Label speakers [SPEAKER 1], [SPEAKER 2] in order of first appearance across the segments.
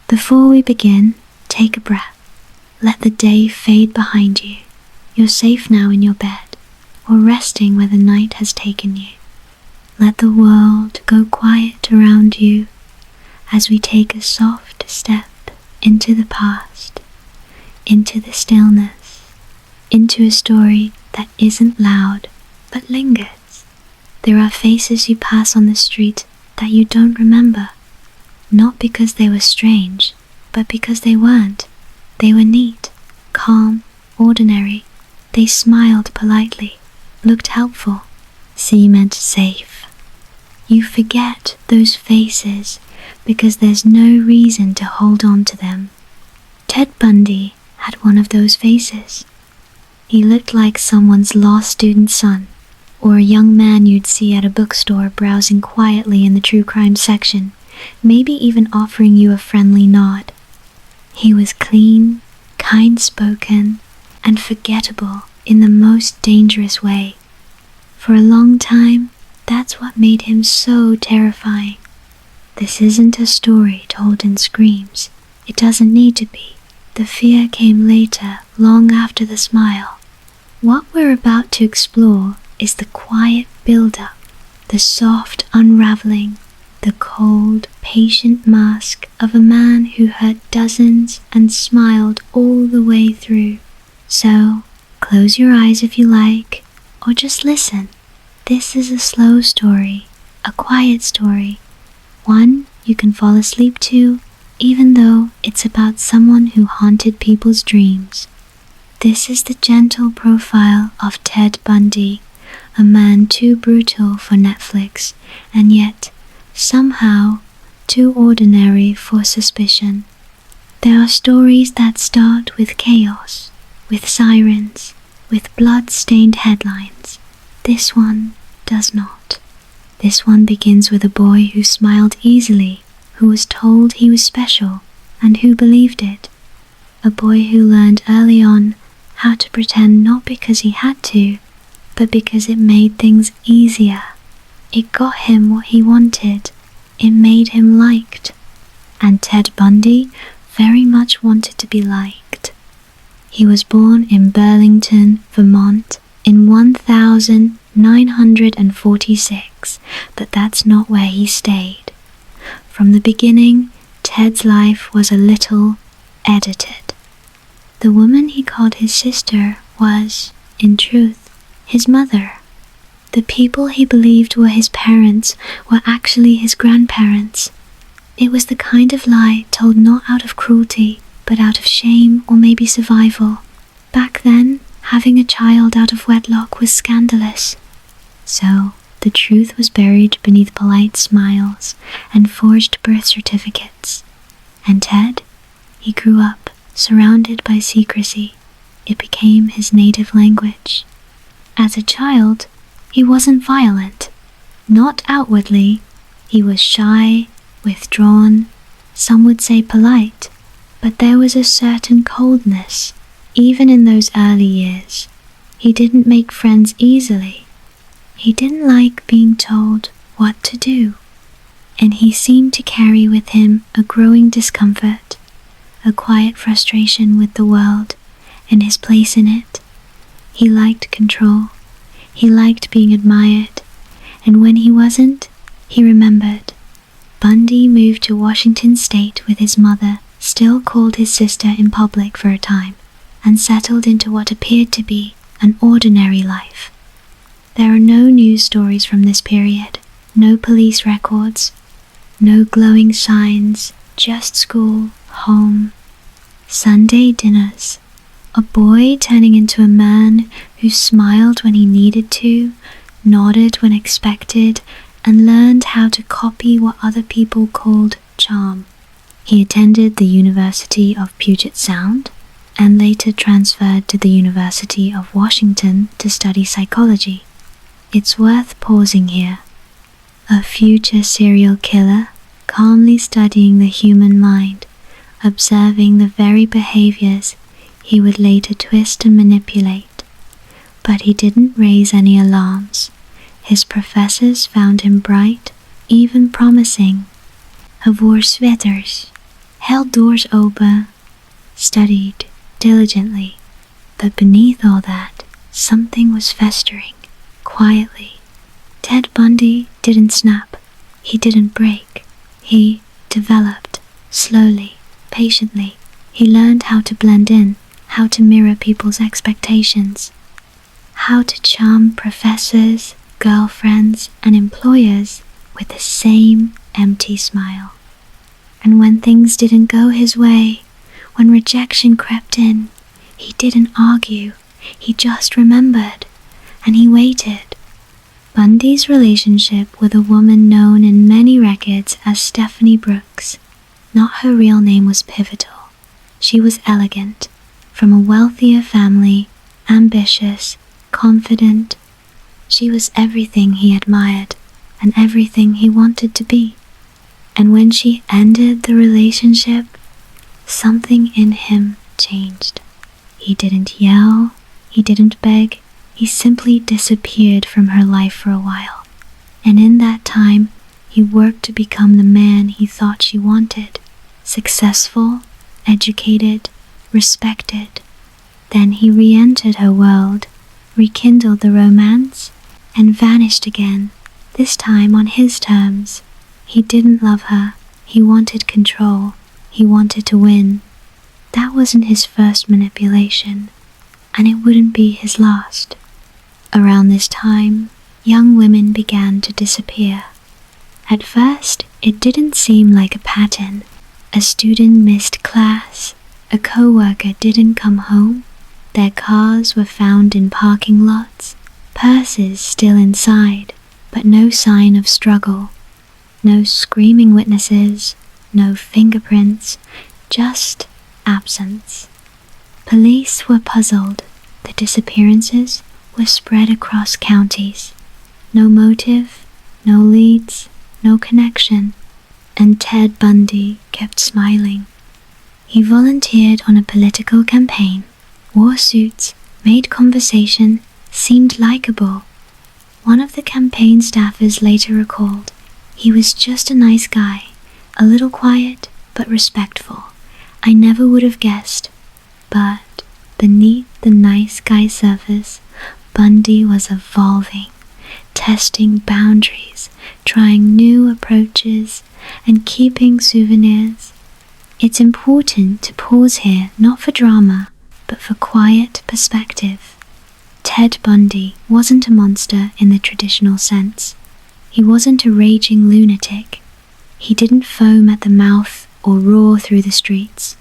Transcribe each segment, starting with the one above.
[SPEAKER 1] Before we begin, take a breath. Let the day fade behind you. You're safe now in your bed, or resting where the night has taken you. Let the world go quiet around you as we take a soft step into the past, into the stillness, into a story that isn't loud but lingers. There are faces you pass on the street that you don't remember, not because they were strange, but because they weren't. They were neat, calm, ordinary. They smiled politely, looked helpful, seemed safe. You forget those faces because there's no reason to hold on to them. Ted Bundy had one of those faces. He looked like someone's lost student son, or a young man you'd see at a bookstore browsing quietly in the true crime section, maybe even offering you a friendly nod. He was clean, kind-spoken, and forgettable in the most dangerous way. For a long time, that's what made him so terrifying. This isn't a story told in screams. It doesn't need to be. The fear came later, long after the smile. What we're about to explore is the quiet build-up, the soft unraveling, the cold, patient mask of a man who hurt dozens and smiled all the way through. So, close your eyes if you like, or just listen. This is a slow story, a quiet story, one you can fall asleep to, even though it's about someone who haunted people's dreams. This is the gentle profile of Ted Bundy, a man too brutal for Netflix, and yet, somehow, too ordinary for suspicion. There are stories that start with chaos, with sirens, with blood-stained headlines. This one does not. This one begins with a boy who smiled easily, who was told he was special, and who believed it. A boy who learned early on how to pretend not because he had to, but because it made things easier. It got him what he wanted. It made him liked. And Ted Bundy very much wanted to be liked. He was born in Burlington, Vermont, in 1946, but that's not where he stayed. From the beginning, Ted's life was a little edited. The woman he called his sister was, in truth, his mother. The people he believed were his parents were actually his grandparents. It was the kind of lie told not out of cruelty, but out of shame or maybe survival. Back then, having a child out of wedlock was scandalous. So, the truth was buried beneath polite smiles and forged birth certificates. And Ted? He grew up, surrounded by secrecy. It became his native language. As a child, he wasn't violent. Not outwardly. He was shy, withdrawn, some would say polite, but there was a certain coldness, even in those early years. He didn't make friends easily. He didn't like being told what to do, and he seemed to carry with him a growing discomfort, a quiet frustration with the world and his place in it. He liked control. He liked being admired, and when he wasn't, he remembered. Bundy moved to Washington State with his mother, still called his sister in public for a time, and settled into what appeared to be an ordinary life. There are no news stories from this period, no police records, no glowing signs, just school, home, Sunday dinners, a boy turning into a man who smiled when he needed to, nodded when expected, and learned how to copy what other people called charm. He attended the University of Puget Sound and later transferred to the University of Washington to study psychology. It's worth pausing here. A future serial killer, calmly studying the human mind, observing the very behaviors he would later twist and manipulate. But he didn't raise any alarms. His professors found him bright, even promising. Hij wore sweaters. held doors open, studied diligently. But beneath all that, something was festering, quietly. Ted Bundy didn't snap. He didn't break. He developed, slowly, patiently. He learned how to blend in, how to mirror people's expectations, how to charm professors, girlfriends, and employers with the same empty smile. And when things didn't go his way, when rejection crept in, he didn't argue. He just remembered, and he waited. Bundy's relationship with a woman known in many records as Stephanie Brooks, not her real name, was pivotal. She was elegant, from a wealthier family, ambitious, confident. She was everything he admired and everything he wanted to be. And when she ended the relationship, something in him changed. He didn't yell, he didn't beg, he simply disappeared from her life for a while. And in that time, he worked to become the man he thought she wanted. Successful, educated, respected. Then he re-entered her world, rekindled the romance, and vanished again, this time on his terms. He didn't love her, he wanted control, he wanted to win. That wasn't his first manipulation, and it wouldn't be his last. Around this time, young women began to disappear. At first, it didn't seem like a pattern. A student missed class, a co-worker didn't come home, their cars were found in parking lots, purses still inside, but no sign of struggle. No screaming witnesses, no fingerprints, just absence. Police were puzzled. The disappearances were spread across counties. No motive, no leads, no connection. And Ted Bundy kept smiling. He volunteered on a political campaign, wore suits, made conversation, seemed likable. One of the campaign staffers later recalled, "He was just a nice guy, a little quiet but respectful. I never would have guessed." But beneath the nice guy surface, Bundy was evolving, testing boundaries, trying new approaches, and keeping souvenirs. It's important to pause here, not for drama, but for quiet perspective. Ted Bundy wasn't a monster in the traditional sense. He wasn't a raging lunatic. He didn't foam at the mouth or roar through the streets.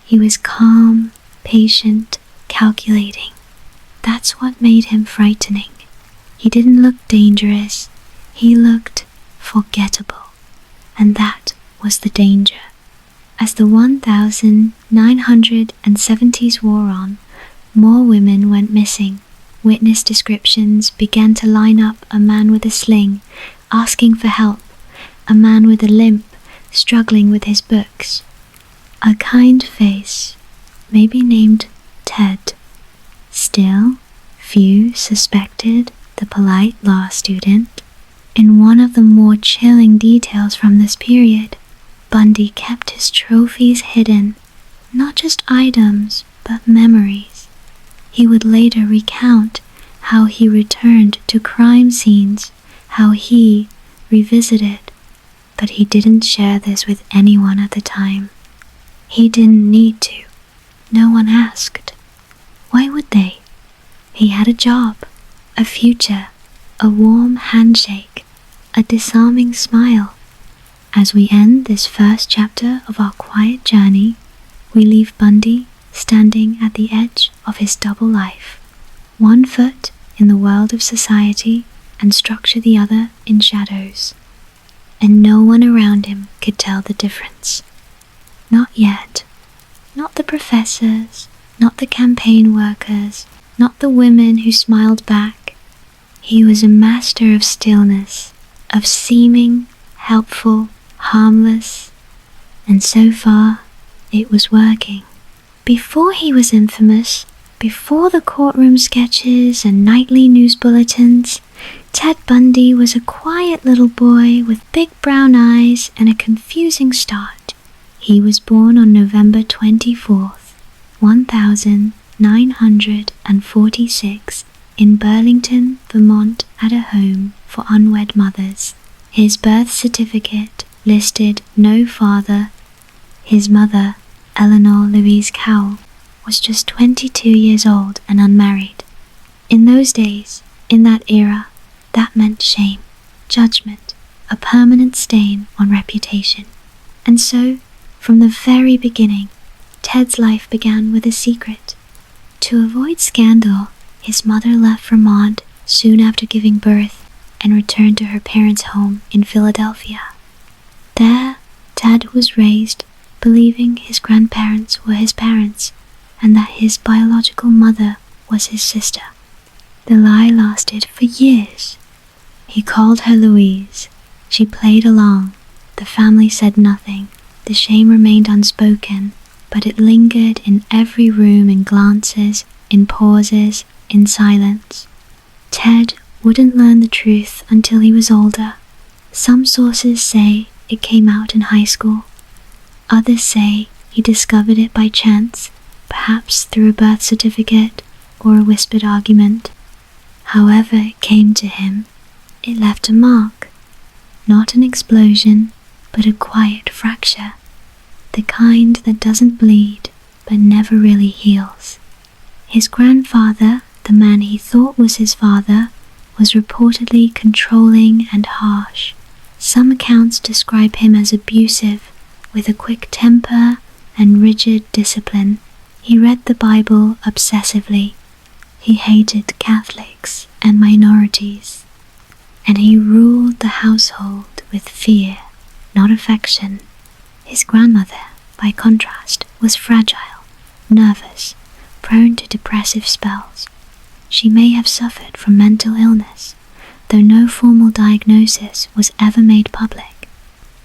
[SPEAKER 1] He was calm, patient, calculating. That's what made him frightening. He didn't look dangerous. He looked forgettable. And that was the danger. As the 1970s wore on, more women went missing. Witness descriptions began to line up: a man with a sling, asking for help, a man with a limp, struggling with his books, a kind face, maybe named Ted. Still, few suspected the polite law student. In one of the more chilling details from this period, Bundy kept his trophies hidden, not just items, but memories. He would later recount how he returned to crime scenes, how he revisited, but he didn't share this with anyone at the time. He didn't need to. No one asked. Why would they? He had a job, a future, a warm handshake, a disarming smile. As we end this first chapter of our quiet journey, we leave Bundy standing at the edge of his double life, one foot in the world of society and structure, the other in shadows. And no one around him could tell the difference. Not yet. Not the professors, not the campaign workers, not the women who smiled back. He was a master of stillness, of seeming helpful, harmless, and so far it was working. Before he was infamous, before the courtroom sketches and nightly news bulletins, Ted Bundy was a quiet little boy with big brown eyes and a confusing start. He was born on November 24th, 1946 in Burlington, Vermont at a home for unwed mothers. His birth certificate listed no father. His mother, Eleanor Louise Cowell, was just 22 years old and unmarried. In those days, in that era, that meant shame, judgment, a permanent stain on reputation. And so, from the very beginning, Ted's life began with a secret. To avoid scandal, his mother left Vermont soon after giving birth and returned to her parents' home in Philadelphia. There, Ted was raised believing his grandparents were his parents and that his biological mother was his sister. The lie lasted for years. He called her Louise. She played along. The family said nothing. The shame remained unspoken, but it lingered in every room, in glances, in pauses, in silence. Ted wouldn't learn the truth until he was older. Some sources say it came out in high school. Others say he discovered it by chance, perhaps through a birth certificate or a whispered argument. However it came to him, it left a mark. Not an explosion, but a quiet fracture. The kind that doesn't bleed, but never really heals. His grandfather, the man he thought was his father, was reportedly controlling and harsh. Some accounts describe him as abusive, with a quick temper and rigid discipline. He read the Bible obsessively. He hated Catholics and minorities. And he ruled the household with fear, not affection. His grandmother, by contrast, was fragile, nervous, prone to depressive spells. She may have suffered from mental illness, though no formal diagnosis was ever made public.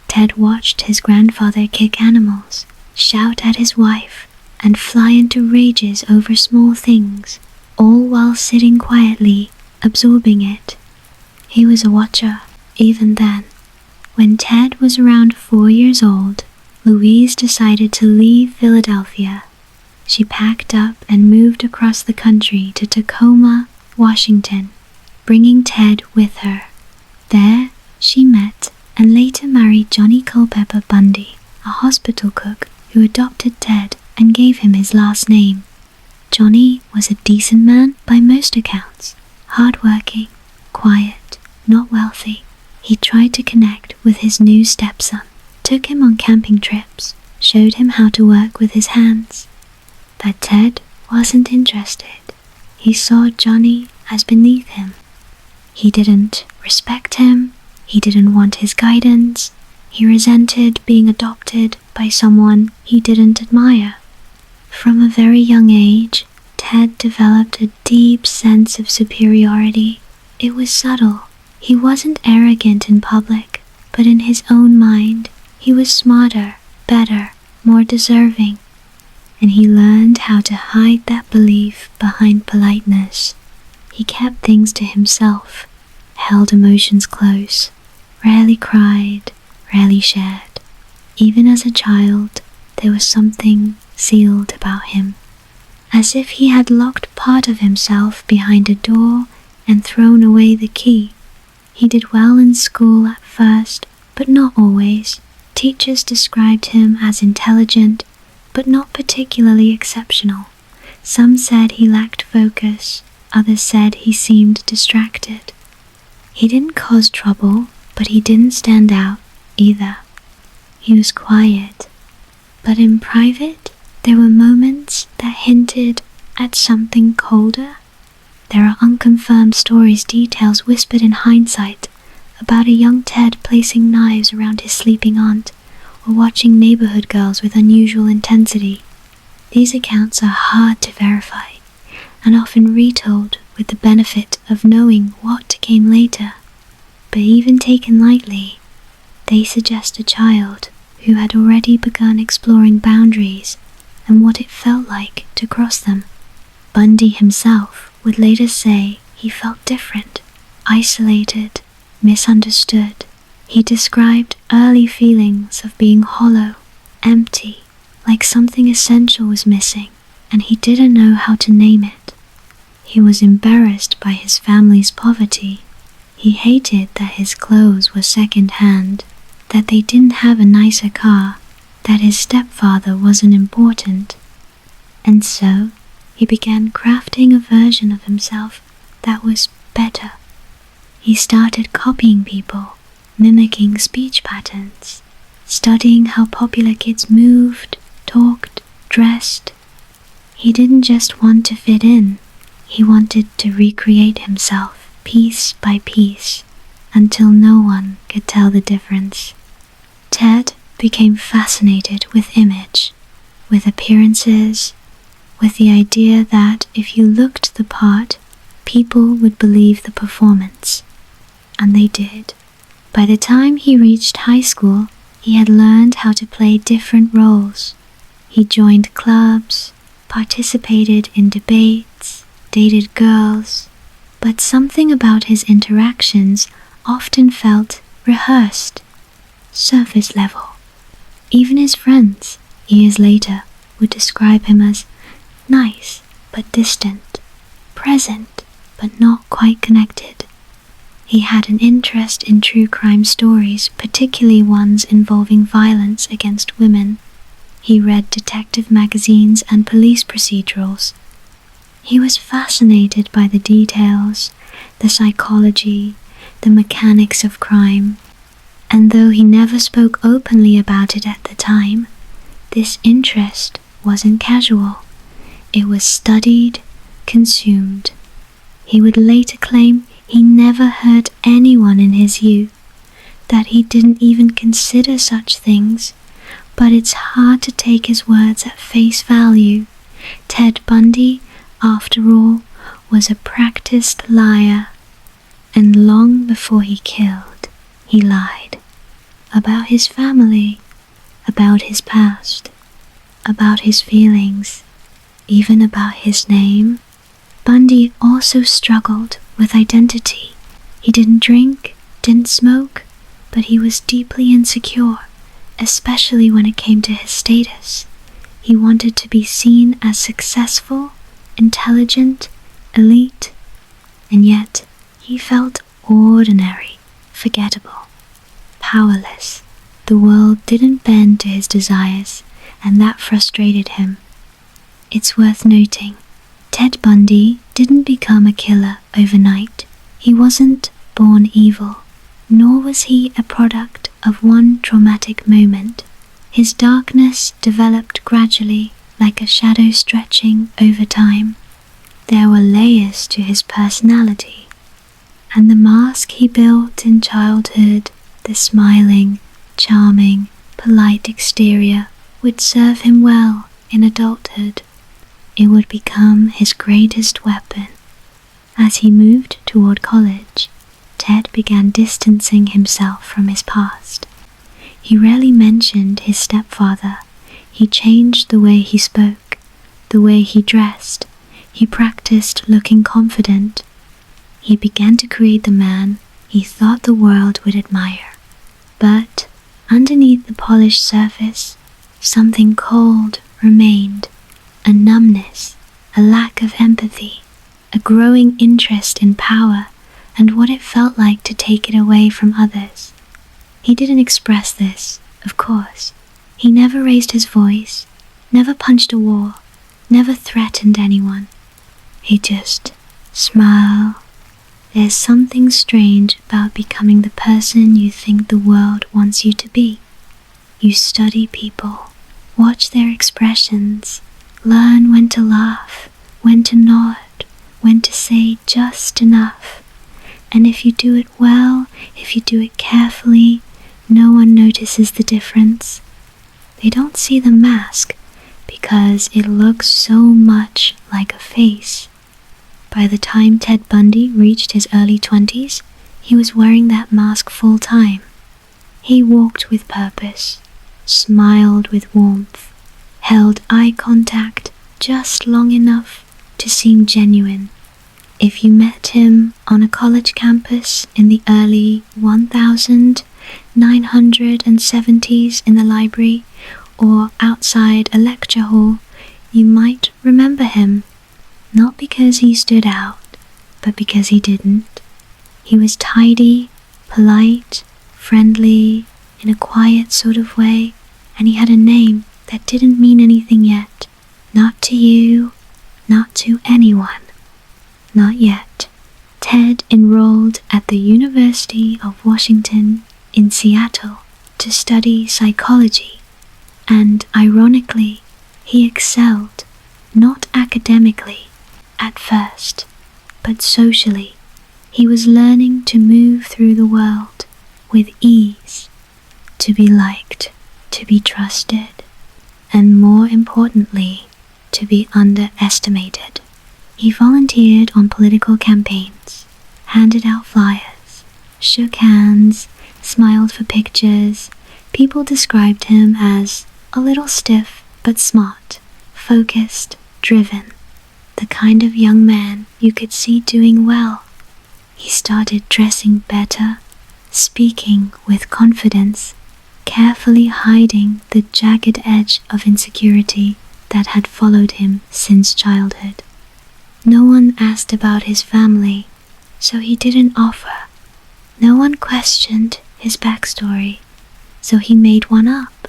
[SPEAKER 1] Ted watched his grandfather kick animals, shout at his wife, and fly into rages over small things, all while sitting quietly, absorbing it. He was a watcher, even then. When Ted was around 4 years old, Louise decided to leave Philadelphia. She packed up and moved across the country to Tacoma, Washington, bringing Ted with her. There, she met and later married Johnny Culpepper Bundy, a hospital cook who adopted Ted and gave him his last name. Johnny was a decent man by most accounts, hardworking, quiet, not wealthy. He tried to connect with his new stepson, took him on camping trips, showed him how to work with his hands. But Ted wasn't interested. He saw Johnny as beneath him. He didn't respect him. He didn't want his guidance. He resented being adopted by someone he didn't admire. From a very young age, Ted developed a deep sense of superiority. It was subtle. He wasn't arrogant in public, but in his own mind, he was smarter, better, more deserving. And he learned how to hide that belief behind politeness. He kept things to himself, held emotions close, rarely cried, rarely shared. Even as a child, there was something sealed about him, as if he had locked part of himself behind a door and thrown away the key. He did well in school at first, but not always. Teachers described him as intelligent, but not particularly exceptional. Some said he lacked focus, others said he seemed distracted. He didn't cause trouble, but he didn't stand out either. He was quiet, but in private, there were moments that hinted at something colder. There are unconfirmed stories, details whispered in hindsight, about a young Ted placing knives around his sleeping aunt, or watching neighborhood girls with unusual intensity. These accounts are hard to verify, and often retold with the benefit of knowing what came later. But even taken lightly, they suggest a child who had already begun exploring boundaries and what it felt like to cross them. Bundy himself would later say he felt different, isolated, misunderstood. He described early feelings of being hollow, empty, like something essential was missing, and he didn't know how to name it. He was embarrassed by his family's poverty. He hated that his clothes were second-hand, that they didn't have a nicer car, that his stepfather wasn't important. And so, he began crafting a version of himself that was better. He started copying people, mimicking speech patterns, studying how popular kids moved, talked, dressed. He didn't just want to fit in, he wanted to recreate himself piece by piece until no one could tell the difference. Ted became fascinated with image, with appearances, with the idea that if you looked the part, people would believe the performance. And they did. By the time he reached high school, he had learned how to play different roles. He joined clubs, participated in debates, dated girls, but something about his interactions often felt rehearsed, surface level. Even his friends, years later, would describe him as nice but distant, present but not quite connected. He had an interest in true crime stories, particularly ones involving violence against women. He read detective magazines and police procedurals. He was fascinated by the details, the psychology, the mechanics of crime, and though he never spoke openly about it at the time, this interest wasn't casual. It was studied, consumed. He would later claim he never hurt anyone in his youth, that he didn't even consider such things, but it's hard to take his words at face value. Ted Bundy, after all, was a practiced liar, and long before he killed, he lied. About his family, about his past, about his feelings, even about his name. Bundy also struggled with identity. He didn't drink, didn't smoke, but he was deeply insecure, especially when it came to his status. He wanted to be seen as successful, intelligent, elite, and yet he felt ordinary, forgettable, powerless. The world didn't bend to his desires, and that frustrated him. It's worth noting, Ted Bundy didn't become a killer overnight. He wasn't born evil, nor was he a product of one traumatic moment. His darkness developed gradually, like a shadow stretching over time. There were layers to his personality, and the mask he built in childhood, the smiling, charming, polite exterior, would serve him well in adulthood. It would become his greatest weapon. As he moved toward college, Ted began distancing himself from his past. He rarely mentioned his stepfather. He changed the way he spoke, the way he dressed. He practiced looking confident. He began to create the man he thought the world would admire. But underneath the polished surface, something cold remained. A numbness, a lack of empathy, a growing interest in power and what it felt like to take it away from others. He didn't express this, of course. He never raised his voice, never punched a wall, never threatened anyone. He just smiled. There's something strange about becoming the person you think the world wants you to be. You study people, watch their expressions, learn when to laugh, when to nod, when to say just enough. And if you do it well, if you do it carefully, no one notices the difference. They don't see the mask because it looks so much like a face. By the time Ted Bundy reached his early 20s, he was wearing that mask full time. He walked with purpose, smiled with warmth, held eye contact just long enough to seem genuine. If you met him on a college campus in the early 1970s in the library, or outside a lecture hall, you might remember him, not because he stood out, but because he didn't. He was tidy, polite, friendly, in a quiet sort of way, and he had a name that didn't mean anything yet. Not to you, not to anyone. Not yet. Ted enrolled at the University of Washington in Seattle to study psychology, and ironically, he excelled, not academically at first, but socially. He was learning to move through the world with ease, to be liked, to be trusted, and more importantly, to be underestimated. He volunteered on political campaigns, handed out flyers, shook hands, smiled for pictures. People described him as a little stiff but smart, focused, driven, the kind of young man you could see doing well. He started dressing better, speaking with confidence, carefully hiding the jagged edge of insecurity that had followed him since childhood. No one asked about his family, so he didn't offer. No one questioned his backstory, so he made one up.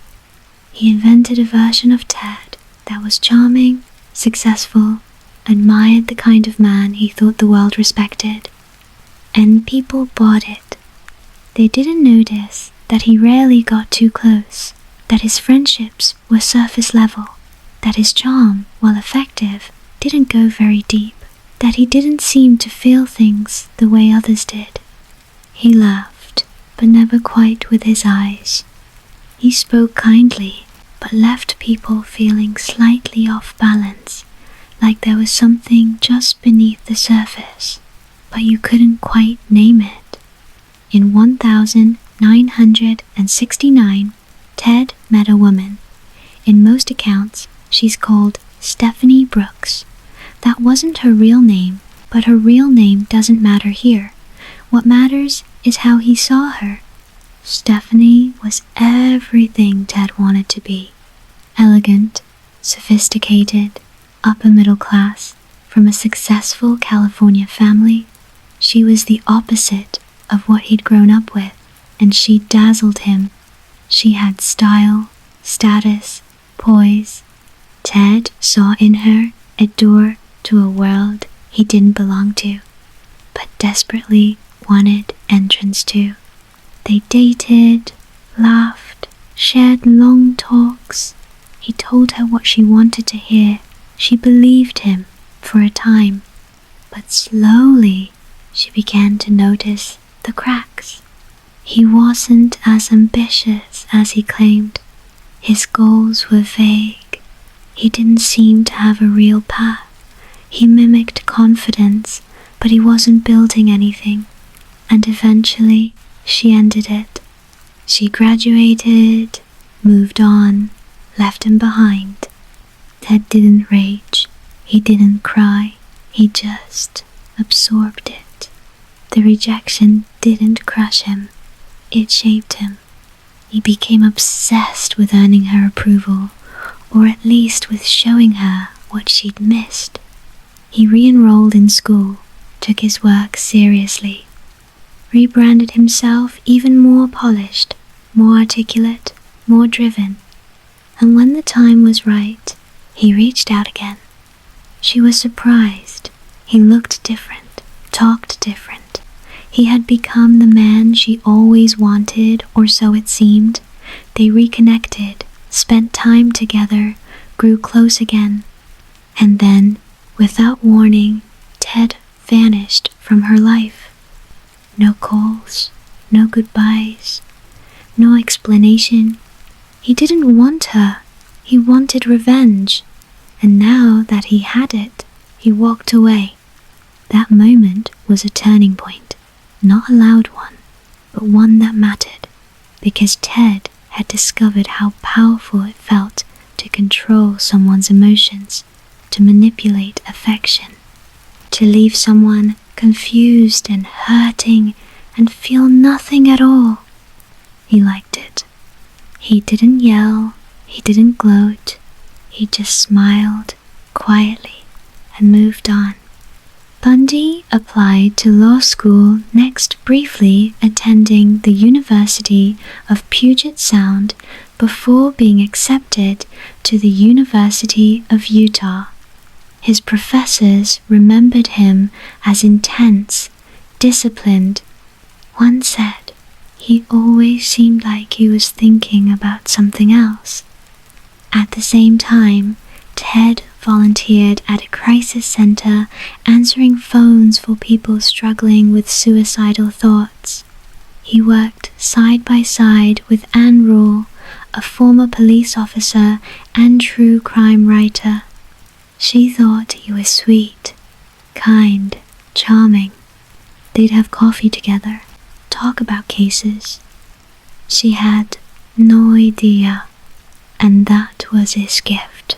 [SPEAKER 1] He invented a version of Ted that was charming, successful, admired the kind of man he thought the world respected, and people bought it. They didn't notice that he rarely got too close, that his friendships were surface level, that his charm, while effective, didn't go very deep, that he didn't seem to feel things the way others did. He laughed, but never quite with his eyes. He spoke kindly, but left people feeling slightly off balance, like there was something just beneath the surface, but you couldn't quite name it. In 1969, Ted met a woman. In most accounts, she's called Stephanie Brooks. That wasn't her real name, but her real name doesn't matter here. What matters is how he saw her. Stephanie was everything Ted wanted to be. Elegant, sophisticated, upper middle class, from a successful California family. She was the opposite of what he'd grown up with, and she dazzled him. She had style, status, poise. Ted saw in her a door to a world he didn't belong to, but desperately wanted entrance to. They dated, laughed, shared long talks. He told her what she wanted to hear. She believed him for a time, but slowly she began to notice the cracks. He wasn't as ambitious as he claimed. His goals were vague. He didn't seem to have a real path. He mimicked confidence, but he wasn't building anything. And eventually, she ended it. She graduated, moved on, left him behind. Ted didn't rage. He didn't cry. He just absorbed it. The rejection didn't crush him. It shaped him. He became obsessed with earning her approval, or at least with showing her what she'd missed. He re-enrolled in school, took his work seriously, rebranded himself even more polished, more articulate, more driven. And when the time was right, he reached out again. She was surprised. He looked different, talked different. He had become the man she always wanted, or so it seemed. They reconnected, spent time together, grew close again. And then, without warning, Ted vanished from her life. No calls, no goodbyes, no explanation. He didn't want her. He wanted revenge. And now that he had it, he walked away. That moment was a turning point. Not a loud one, but one that mattered, because Ted had discovered how powerful it felt to control someone's emotions, to manipulate affection, to leave someone confused and hurting and feel nothing at all. He liked it. He didn't yell, He didn't gloat, he just smiled quietly and moved on. Bundy applied to law school next, briefly attending the University of Puget Sound before being accepted to the University of Utah. His professors remembered him as intense, disciplined. One said he always seemed like he was thinking about something else. At the same time, Ted volunteered at a crisis center, answering phones for people struggling with suicidal thoughts. He worked side by side with Ann Rule, a former police officer and true crime writer. She thought he was sweet, kind, charming. They'd have coffee together, talk about cases. She had no idea, and that was his gift.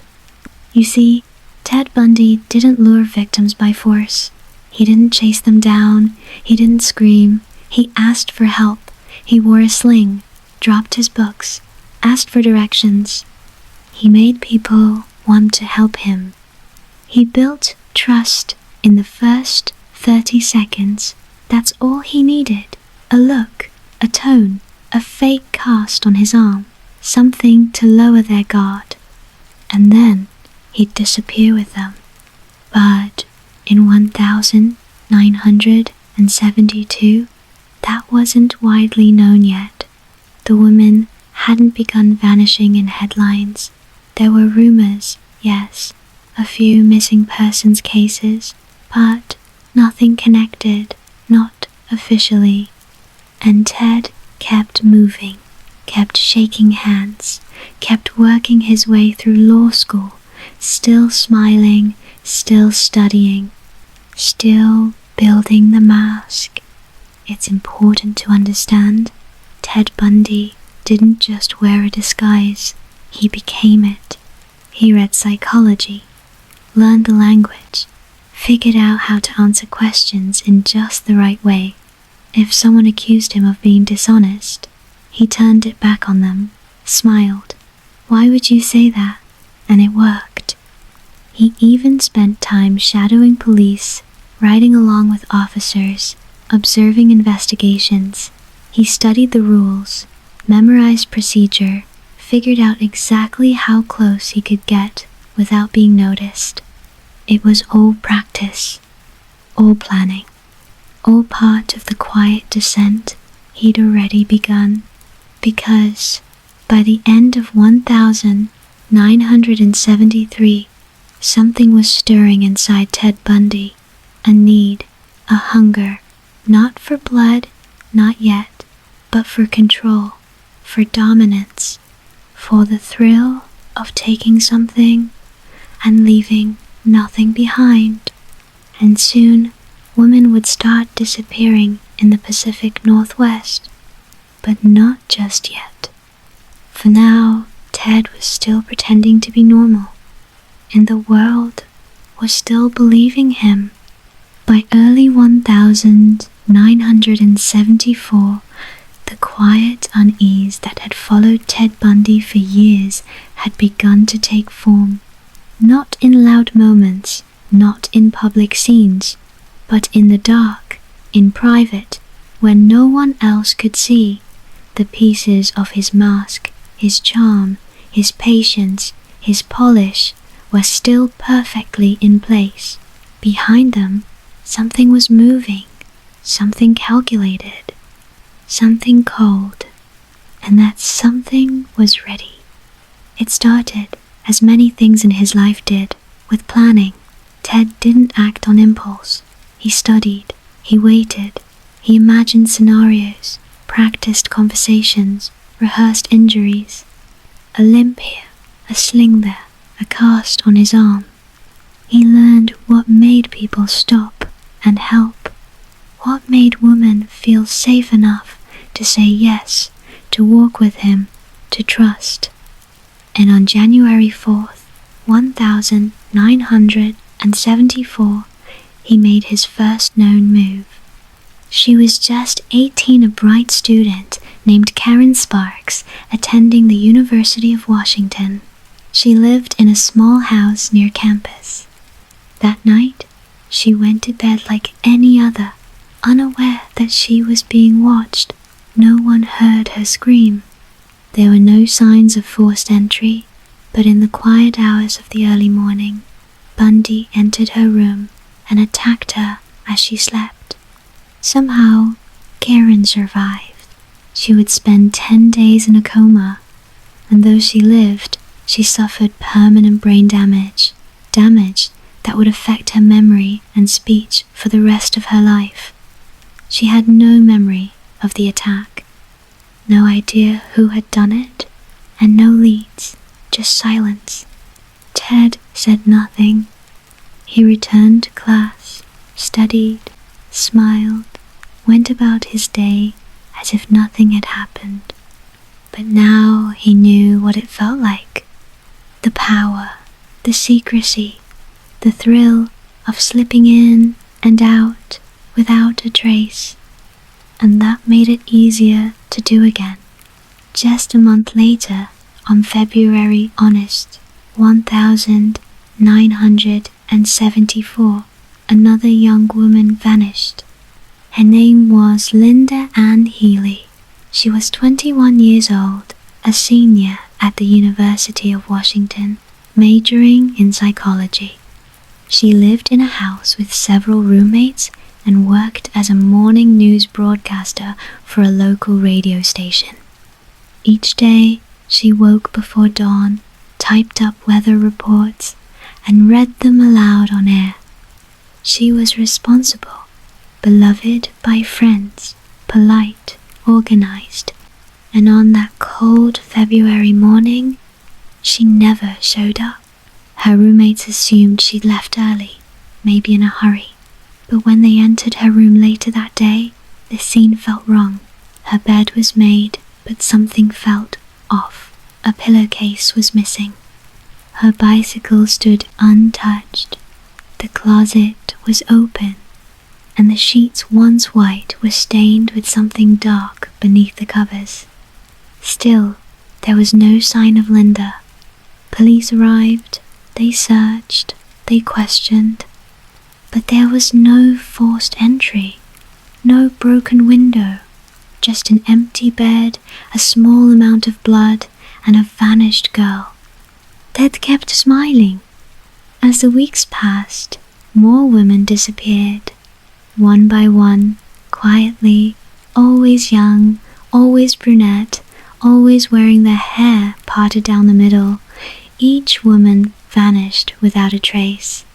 [SPEAKER 1] You see, Ted Bundy didn't lure victims by force. He didn't chase them down. He didn't scream. He asked for help. He wore a sling, dropped his books, asked for directions. He made people want to help him. He built trust in the first 30 seconds. That's all he needed. A look, a tone, a fake cast on his arm, something to lower their guard. And then he'd disappear with them. But in 1972, that wasn't widely known yet. The women hadn't begun vanishing in headlines. There were rumors, yes, a few missing persons cases, but nothing connected, not officially. And Ted kept moving, kept shaking hands, kept working his way through law school, still smiling, still studying, still building the mask. It's important to understand, Ted Bundy didn't just wear a disguise, he became it. He read psychology, learned the language, figured out how to answer questions in just the right way. If someone accused him of being dishonest, he turned it back on them, smiled. Why would you say that? And it worked. He even spent time shadowing police, riding along with officers, observing investigations. He studied the rules, memorized procedure, figured out exactly how close he could get without being noticed. It was all practice, all planning, all part of the quiet descent he'd already begun. Because by the end of 1973, something was stirring inside Ted Bundy, a need, a hunger, not for blood, not yet, but for control, for dominance, for the thrill of taking something and leaving nothing behind. And soon, women would start disappearing in the Pacific Northwest, but not just yet. For now, Ted was still pretending to be normal, and the world was still believing him. By early 1974, the quiet unease that had followed Ted Bundy for years had begun to take form. Not in loud moments, not in public scenes, but in the dark, in private, where no one else could see. The pieces of his mask, his charm, his patience, his polish were still perfectly in place. Behind them, something was moving, something calculated, something cold, and that something was ready. It started, as many things in his life did, with planning. Ted didn't act on impulse. He studied, he waited, he imagined scenarios, practiced conversations, rehearsed injuries. A limp here, a sling there, a cast on his arm. He learned what made people stop and help, what made women feel safe enough to say yes, to walk with him, to trust. And on January 4th, 1974, he made his first known move. She was just 18, a bright student, named Karen Sparks, attending the University of Washington. She lived in a small house near campus. That night, she went to bed like any other, unaware that she was being watched. No one heard her scream. There were no signs of forced entry, but in the quiet hours of the early morning, Bundy entered her room and attacked her as she slept. Somehow, Karen survived. She would spend 10 days in a coma, and though she lived, she suffered permanent brain damage that would affect her memory and speech for the rest of her life. She had no memory of the attack, no idea who had done it, and no leads, just silence. Ted said nothing. He returned to class, studied, smiled, went about his day as if nothing had happened. But now he knew what it felt like. The power, the secrecy, the thrill of slipping in and out without a trace. And that made it easier to do again. Just a month later, on February 1974, another young woman vanished. Her name was Linda Ann Healy. She was 21 years old, a senior at the University of Washington, majoring in psychology. She lived in a house with several roommates and worked as a morning news broadcaster for a local radio station. Each day, she woke before dawn, typed up weather reports, and read them aloud on air. She was responsible, beloved by friends, polite, organized, and on that cold February morning, she never showed up. Her roommates assumed she'd left early, maybe in a hurry, but when they entered her room later that day, the scene felt wrong. Her bed was made, but something felt off. A pillowcase was missing. Her bicycle stood untouched. The closet was open, and the sheets once white were stained with something dark beneath the covers. Still, there was no sign of Linda. Police arrived, they searched, they questioned, but there was no forced entry, no broken window, just an empty bed, a small amount of blood, and a vanished girl. Ted kept smiling. As the weeks passed, more women disappeared. One by one, quietly, always young, always brunette, always wearing their hair parted down the middle. Each woman vanished without a trace.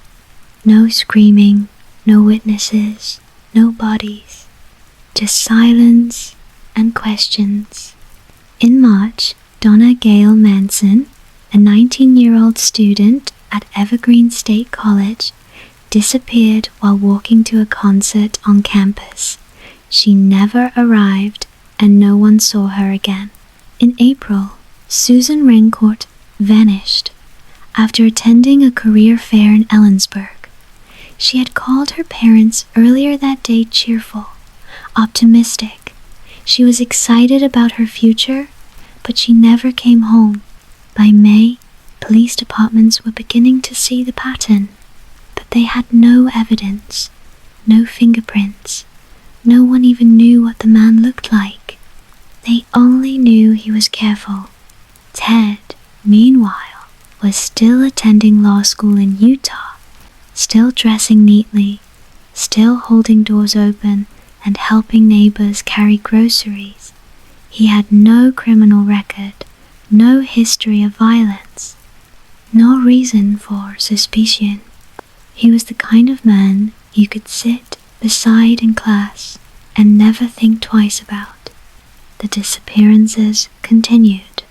[SPEAKER 1] No screaming, no witnesses, no bodies, just silence and questions. In March, Donna Gail Manson, a 19-year-old student at Evergreen State College, disappeared while walking to a concert on campus. She never arrived and no one saw her again. In April, Susan Rancourt vanished after attending a career fair in Ellensburg. She had called her parents earlier that day cheerful, optimistic. She was excited about her future, but she never came home. By May, police departments were beginning to see the pattern, but they had no evidence, no fingerprints. No one even knew what the man looked like. They only knew he was careful. Ted, meanwhile, was still attending law school in Utah, still dressing neatly, still holding doors open and helping neighbors carry groceries. He had no criminal record, no history of violence, no reason for suspicion. He was the kind of man you could sit beside in class and never think twice about. The disappearances continued.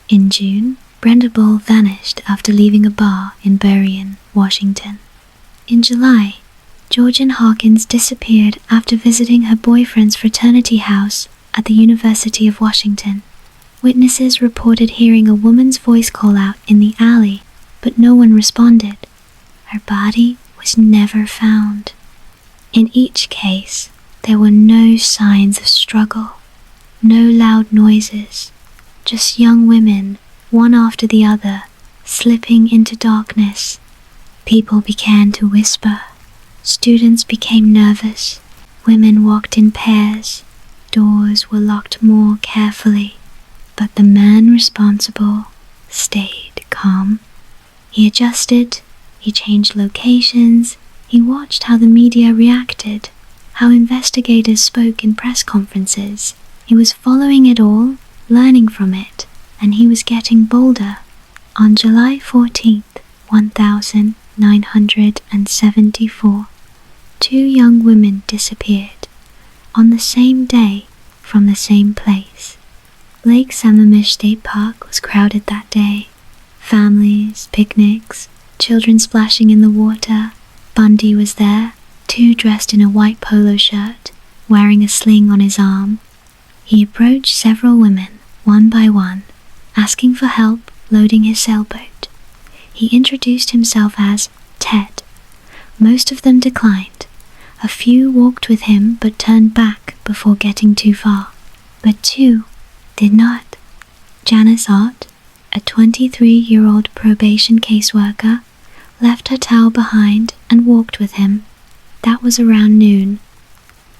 [SPEAKER 1] In June, Brenda Bull vanished after leaving a bar in Berrien, Washington. In July, Georgian Hawkins disappeared after visiting her boyfriend's fraternity house at the University of Washington. Witnesses reported hearing a woman's voice call out in the alley, but no one responded. Her body was never found. In each case, there were no signs of struggle, No loud noises, just young women, one after the other, slipping into darkness. People began to whisper. Students became nervous. Women walked in pairs. Doors were locked more carefully. But the man responsible stayed calm. He adjusted. He changed locations. He watched how the media reacted, how investigators spoke in press conferences. He was following it all, learning from it, and he was getting bolder. On July 14th, 1974, 2 young women disappeared on the same day from the same place. Lake Sammamish State Park was crowded that day. Families, picnics, children splashing in the water. Bundy was there, 2 dressed in a white polo shirt, wearing a sling on his arm. He approached several women, one by one, asking for help loading his sailboat. He introduced himself as Ted. Most of them declined. A few walked with him but turned back before getting too far. But 2 did not. Janice Ott, a 23-year-old probation caseworker, left her towel behind and walked with him. That was around noon.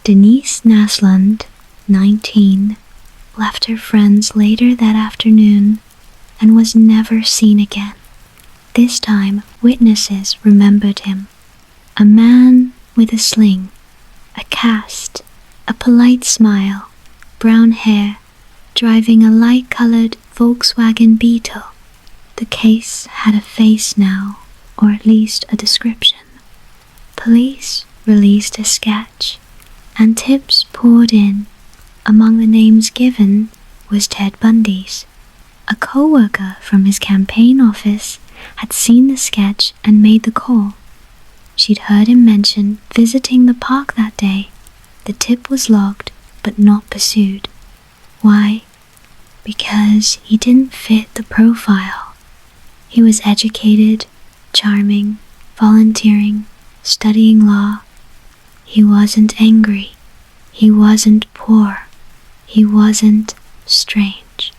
[SPEAKER 1] Denise Naslund, 19, left her friends later that afternoon and was never seen again. This time, witnesses remembered him. A man with a sling, a cast, a polite smile, brown hair, driving a light-colored Volkswagen Beetle. The case had a face now, or at least a description. Police released a sketch, and tips poured in. Among the names given was Ted Bundy's. A co-worker from his campaign office had seen the sketch and made the call. She'd heard him mention visiting the park that day. The tip was logged, but not pursued. Why? Because he didn't fit the profile. He was educated, charming, volunteering, studying law. He wasn't angry. He wasn't poor. He wasn't strange.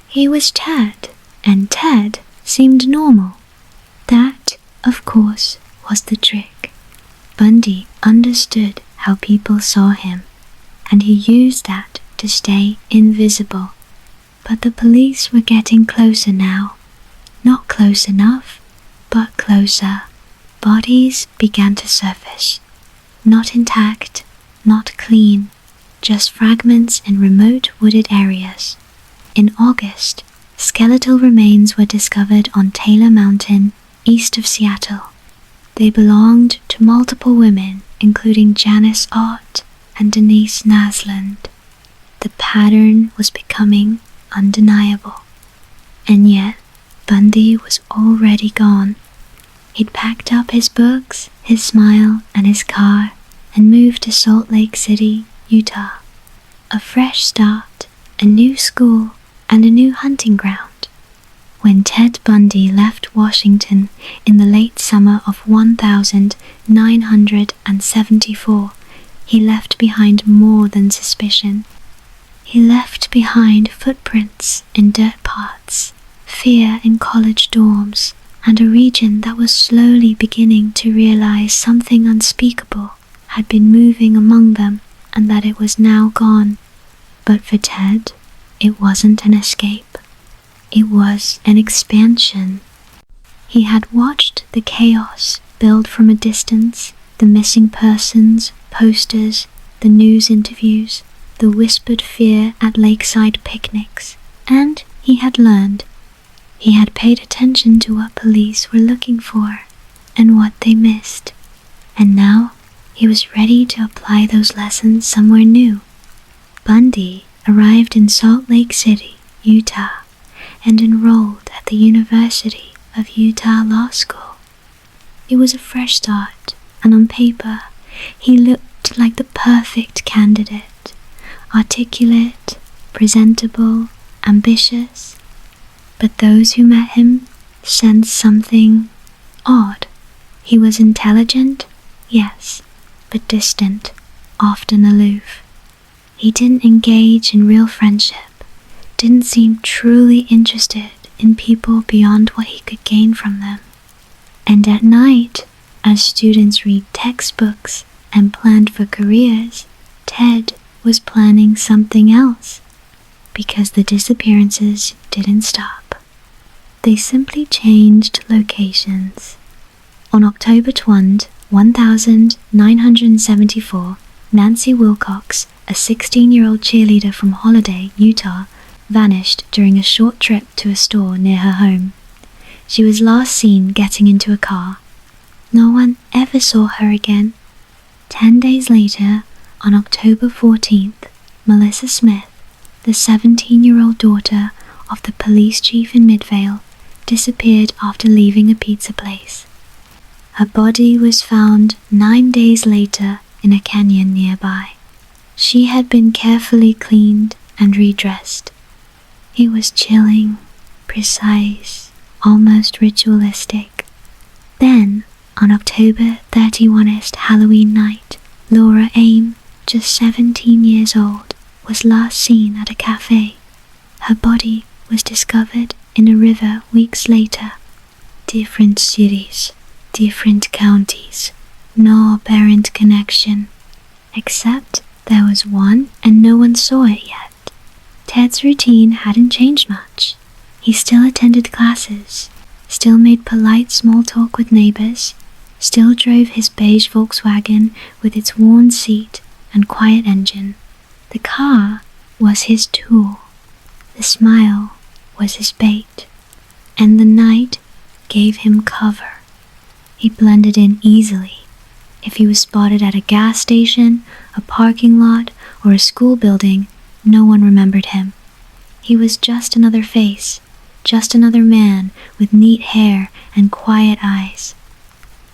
[SPEAKER 1] He was Ted, and Ted seemed normal. That, of course, was the trick. Bundy understood how people saw him, and he used that to stay invisible. But the police were getting closer now. Not close enough, but closer. Bodies began to surface. Not intact, not clean, just fragments in remote wooded areas. In August, skeletal remains were discovered on Taylor Mountain, east of Seattle. They belonged to multiple women, including Janice Ott and Denise Naslund. The pattern was becoming undeniable. And yet, Bundy was already gone. He'd packed up his books, his smile, and his car, and moved to Salt Lake City, Utah. A fresh start, a new school, and a new hunting ground. When Ted Bundy left Washington in the late summer of 1974, he left behind more than suspicion. He left behind footprints in dirt parts, fear in college dorms, and a region that was slowly beginning to realize something unspeakable had been moving among them and that it was now gone. But for Ted, it wasn't an escape. It was an expansion. He had watched the chaos build from a distance, the missing persons, posters, the news interviews, the whispered fear at lakeside picnics, and he had learned. He had paid attention to what police were looking for and what they missed, and now he was ready to apply those lessons somewhere new. Bundy arrived in Salt Lake City, Utah, and enrolled at the University of Utah Law School. It was a fresh start, and on paper, he looked like the perfect candidate. Articulate, presentable, ambitious. But those who met him sensed something odd. He was intelligent, yes, but distant, often aloof. He didn't engage in real friendship, didn't seem truly interested in people beyond what he could gain from them. And at night, as students read textbooks and planned for careers, Ted was planning something else, because the disappearances didn't stop. They simply changed locations. On October 20, 1974, Nancy Wilcox, a 16-year-old cheerleader from Holiday, Utah, vanished during a short trip to a store near her home. She was last seen getting into a car. No one ever saw her again. 10 days later, on October 14th, Melissa Smith, the 17-year-old daughter of the police chief in Midvale, disappeared after leaving a pizza place. Her body was found 9 days later in a canyon nearby. She had been carefully cleaned and redressed. It was chilling, precise, almost ritualistic. Then, on October 31st Halloween night, Laura Aim, just 17 years old, was last seen at a cafe. Her body was discovered in a river weeks later. Different cities, different counties, no apparent connection, except there was one and no one saw it yet. Ted's routine hadn't changed much. He still attended classes, still made polite small talk with neighbors, still drove his beige Volkswagen with its worn seat and quiet engine. The car was his tool, the smile was his bait, and the night gave him cover. He blended in easily. If he was spotted at a gas station, a parking lot, or a school building, no one remembered him. He was just another face, just another man with neat hair and quiet eyes.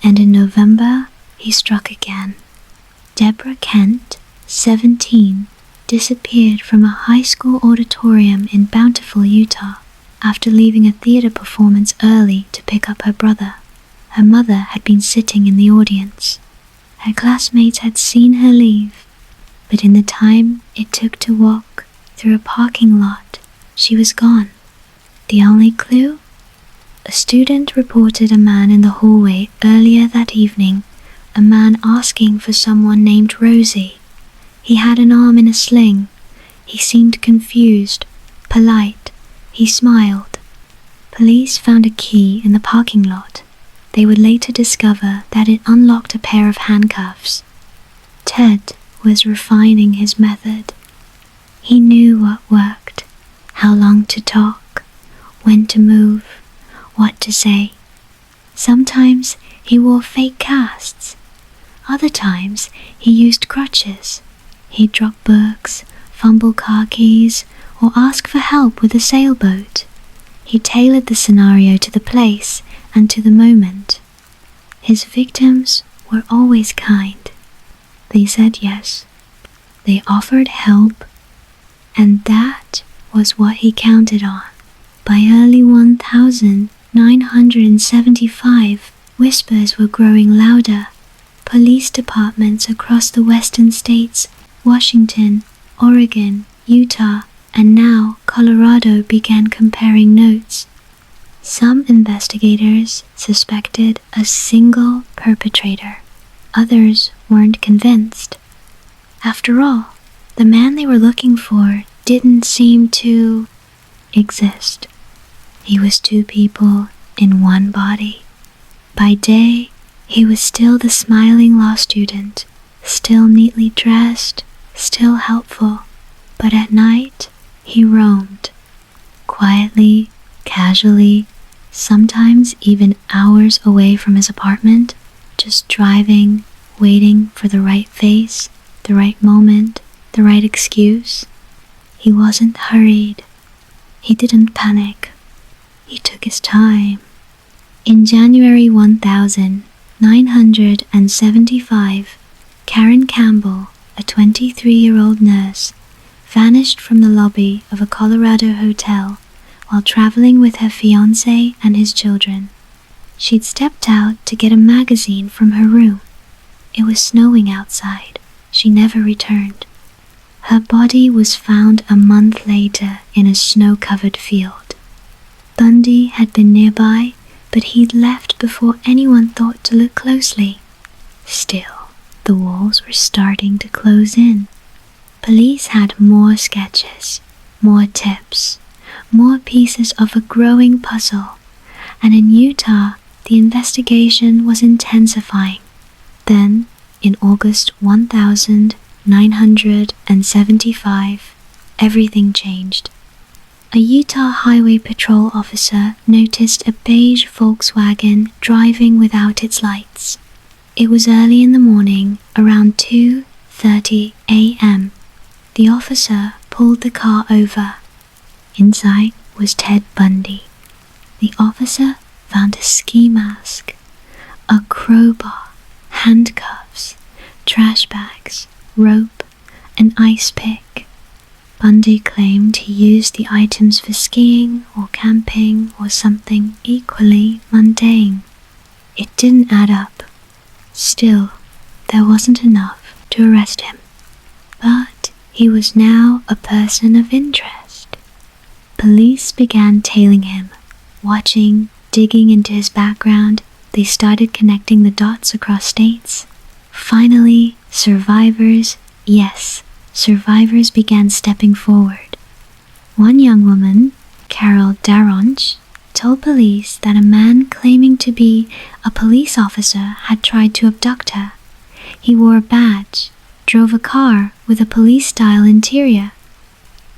[SPEAKER 1] And in November, he struck again. Deborah Kent, 17, disappeared from a high school auditorium in Bountiful, Utah, after leaving a theater performance early to pick up her brother. Her mother had been sitting in the audience. Her classmates had seen her leave, but in the time it took to walk through a parking lot, she was gone. The only clue? A student reported a man in the hallway earlier that evening, a man asking for someone named Rosie. He had an arm in a sling. He seemed confused, polite. He smiled. Police found a key in the parking lot. They would later discover that it unlocked a pair of handcuffs. Ted was refining his method. He knew what worked, how long to talk, when to move, what to say. Sometimes he wore fake casts. Other times he used crutches. He'd drop books, fumble car keys, or ask for help with a sailboat. He tailored the scenario to the place and to the moment. His victims were always kind. They said yes. They offered help, and that was what he counted on. By early 1975, whispers were growing louder. Police departments across the western states, Washington, Oregon, Utah, and now Colorado began comparing notes. Some investigators suspected a single perpetrator. Others weren't convinced. After all, the man they were looking for didn't seem to exist. He was two people in one body. By day, he was still the smiling law student, still neatly dressed, still helpful. But at night, he roamed. Quietly, casually, sometimes even hours away from his apartment, just driving, waiting for the right face, the right moment, the right excuse. He wasn't hurried. He didn't panic. He took his time. In January 1975, Karen Campbell, a 23-year-old nurse, vanished from the lobby of a Colorado hotel while traveling with her fiancé and his children. She'd stepped out to get a magazine from her room. It was snowing outside. She never returned. Her body was found a month later in a snow-covered field. Bundy had been nearby, but he'd left before anyone thought to look closely. Still, the walls were starting to close in. Police had more sketches, more tips, more pieces of a growing puzzle, and in Utah, the investigation was intensifying. Then, in August 1975, everything changed. A Utah Highway Patrol officer noticed a beige Volkswagen driving without its lights. It was early in the morning, around 2:30 a.m. The officer pulled the car over. Inside was Ted Bundy. The officer found a ski mask, a crowbar, handcuffs, trash bags, rope, an ice pick. Bundy claimed he used the items for skiing or camping or something equally mundane. It didn't add up. Still, there wasn't enough to arrest him. But he was now a person of interest. Police began tailing him, watching, digging into his background. They started connecting the dots across states. Finally, survivors began stepping forward. One young woman, Carol Daronch, told police that a man claiming to be a police officer had tried to abduct her. He wore a badge, drove a car with a police-style interior.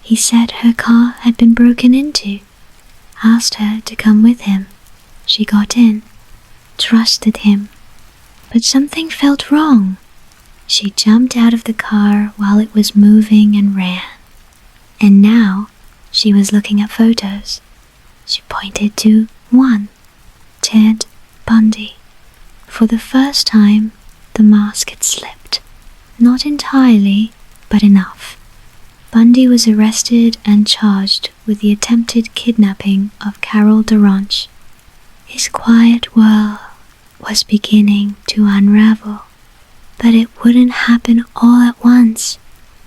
[SPEAKER 1] He said her car had been broken into, asked her to come with him. She got in, trusted him. But something felt wrong. She jumped out of the car while it was moving and ran. And now she was looking at photos. She pointed to one, Ted Bundy. For the first time, the mask had slipped. Not entirely, but enough. Bundy was arrested and charged with the attempted kidnapping of Carol Daronch. His quiet world was beginning to unravel, but it wouldn't happen all at once.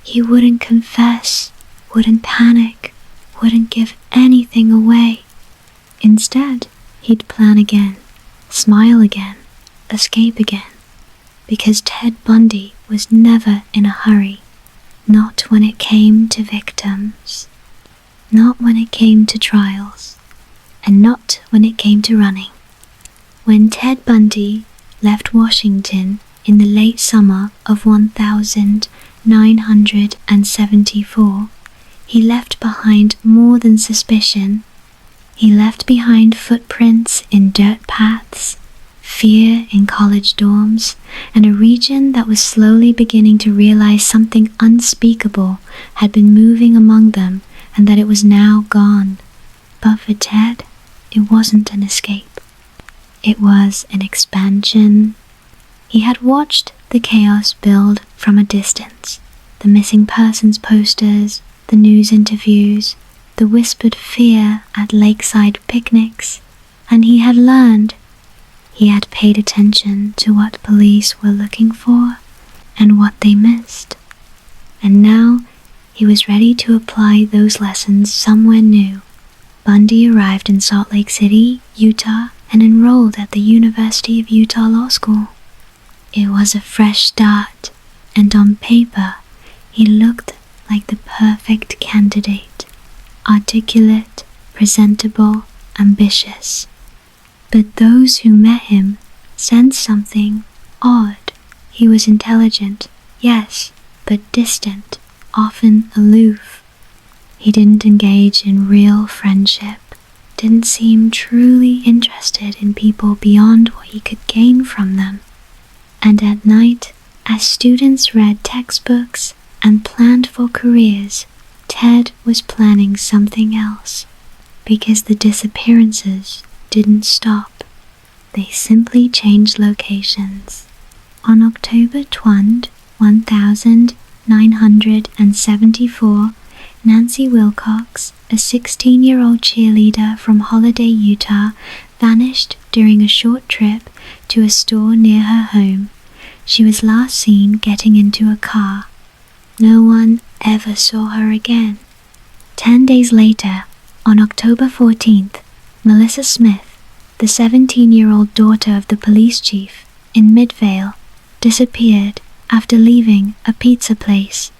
[SPEAKER 1] He wouldn't confess, wouldn't panic, wouldn't give anything away. Instead, he'd plan again, smile again, escape again, because Ted Bundy was never in a hurry. Not when it came to victims, not when it came to trials, and not when it came to running. When Ted Bundy left Washington in the late summer of 1974, he left behind more than suspicion. He left behind footprints in dirt paths, fear in college dorms, and a region that was slowly beginning to realize something unspeakable had been moving among them and that it was now gone. But for Ted, it wasn't an escape. It was an expansion. He had watched the chaos build from a distance, the missing persons posters, the news interviews, the whispered fear at lakeside picnics, and he had learned. He had paid attention to what police were looking for and what they missed. And now he was ready to apply those lessons somewhere new. Bundy arrived in Salt Lake City, Utah, and enrolled at the University of Utah Law School. It was a fresh start, and on paper, he looked like the perfect candidate. Articulate, presentable, ambitious. But those who met him sensed something odd. He was intelligent, yes, but distant, often aloof. He didn't engage in real friendship, didn't seem truly interested in people beyond what he could gain from them. And at night, as students read textbooks and planned for careers, Ted was planning something else, because the disappearances didn't stop. They simply changed locations. On October 20, 1974, Nancy Wilcox, a 16-year-old cheerleader from Holiday, Utah, vanished during a short trip to a store near her home. She was last seen getting into a car. No one ever saw her again. 10 days later, on October 14th, Melissa Smith, the 17-year-old daughter of the police chief in Midvale, disappeared after leaving a pizza place.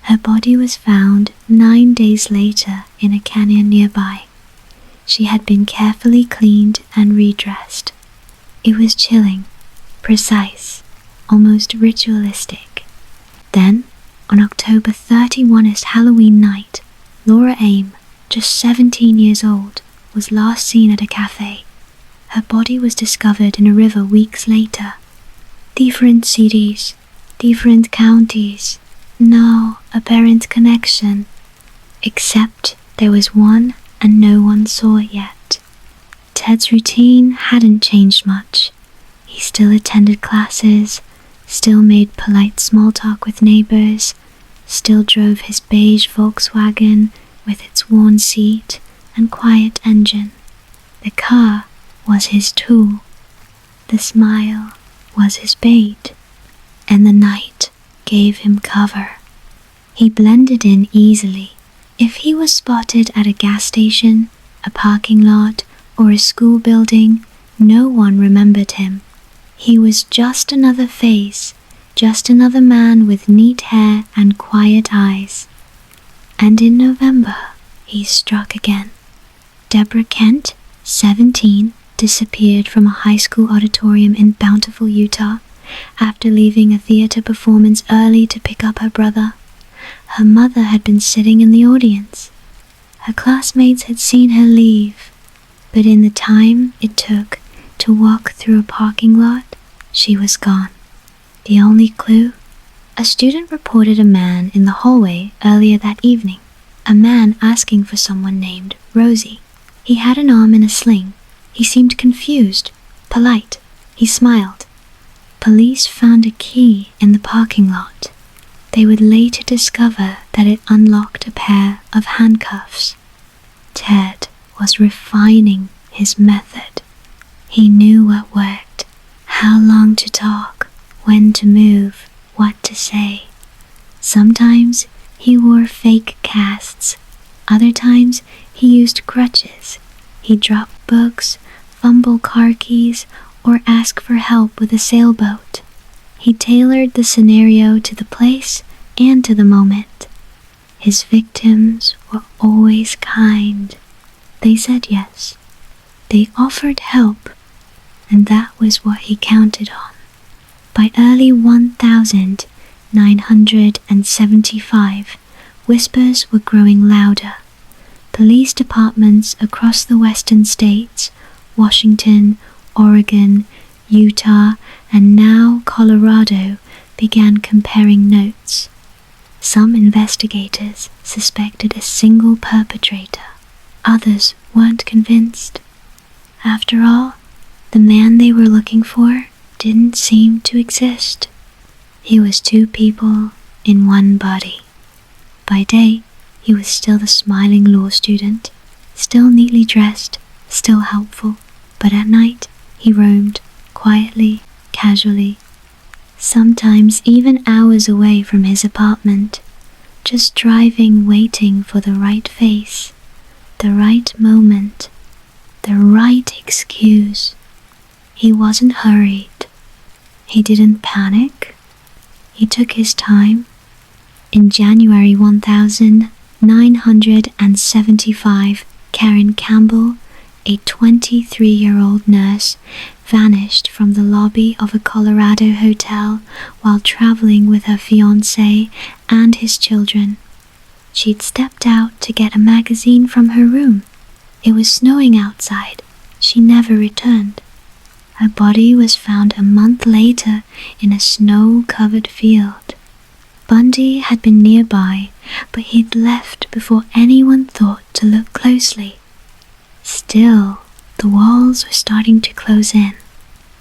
[SPEAKER 1] Her body was found 9 days later in a canyon nearby. She had been carefully cleaned and redressed. It was chilling, precise, almost ritualistic. Then, on October 31st Halloween night, Laura Aim, just 17 years old, was last seen at a cafe. Her body was discovered in a river weeks later. Different cities, different counties, no apparent connection, except there was one and no one saw it yet. Ted's routine hadn't changed much. He still attended classes, still made polite small talk with neighbors, still drove his beige Volkswagen with its worn seat and quiet engine. The car was his tool. The smile was his bait, and the night gave him cover. He blended in easily. If he was spotted at a gas station, a parking lot, or a school building, no one remembered him. He was just another face, just another man with neat hair and quiet eyes. And in November, he struck again. Deborah Kent, 17, disappeared from a high school auditorium in Bountiful, Utah, after leaving a theater performance early to pick up her brother. Her mother had been sitting in the audience. Her classmates had seen her leave, but in the time it took to walk through a parking lot, she was gone. The only clue? A student reported a man in the hallway earlier that evening, a man asking for someone named Rosie. He had an arm in a sling. He seemed confused, polite. He smiled. Police found a key in the parking lot. They would later discover that it unlocked a pair of handcuffs. Ted was refining his method. He knew what worked, how long to talk, when to move, what to say. Sometimes he wore fake casts. Other times he used crutches. He dropped books, fumbled car keys, or asked for help with a sailboat. He tailored the scenario to the place and to the moment. His victims were always kind. They said yes. They offered help, and that was what he counted on. By early 1975, whispers were growing louder. Police departments across the western states, Washington, Oregon, Utah, and now Colorado, began comparing notes. Some investigators suspected a single perpetrator. Others weren't convinced. After all, the man they were looking for didn't seem to exist. He was two people in one body. By day, he was still the smiling law student, still neatly dressed, still helpful, but at night he roamed, quietly, casually, sometimes even hours away from his apartment, just driving, waiting for the right face, the right moment, the right excuse. He wasn't hurried. He didn't panic. He took his time. In January 1975, Karen Campbell, a 23-year-old nurse, vanished from the lobby of a Colorado hotel while traveling with her fiancé and his children. She'd stepped out to get a magazine from her room. It was snowing outside. She never returned. Her body was found a month later in a snow-covered field. Bundy had been nearby, but he'd left before anyone thought to look closely. Still, the walls were starting to close in.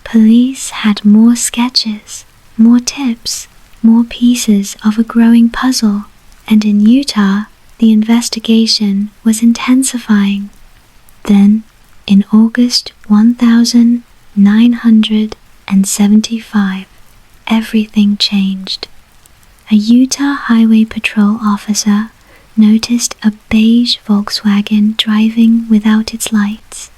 [SPEAKER 1] Police had more sketches, more tips, more pieces of a growing puzzle, and in Utah, the investigation was intensifying. Then, in August 1975, everything changed. a Utah Highway Patrol officer noticed a beige Volkswagen driving without its lights.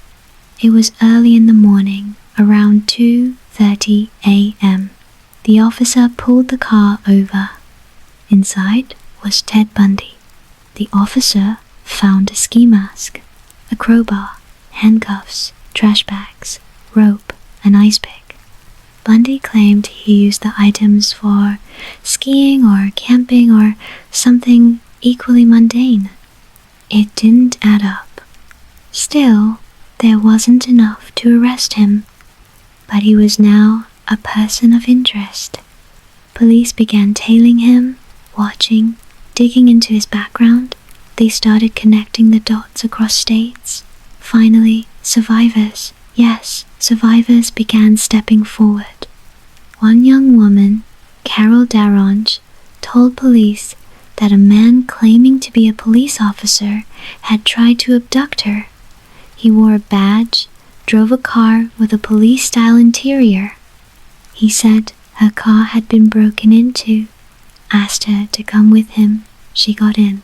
[SPEAKER 1] It was early in the morning, around 2:30 a.m. The officer pulled the car over. Inside was Ted Bundy. The officer found a ski mask, a crowbar, handcuffs, trash bags, rope, an ice pick. Bundy claimed he used the items for skiing or camping or something equally mundane. It didn't add up. Still, there wasn't enough to arrest him. But he was now a person of interest. Police began tailing him, watching, digging into his background. They started connecting the dots across states. Finally, survivors, yes, survivors began stepping forward. One young woman, Carol Daronge, told police that a man claiming to be a police officer had tried to abduct her. He wore a badge, drove a car with a police-style interior. He said her car had been broken into, asked her to come with him. She got in,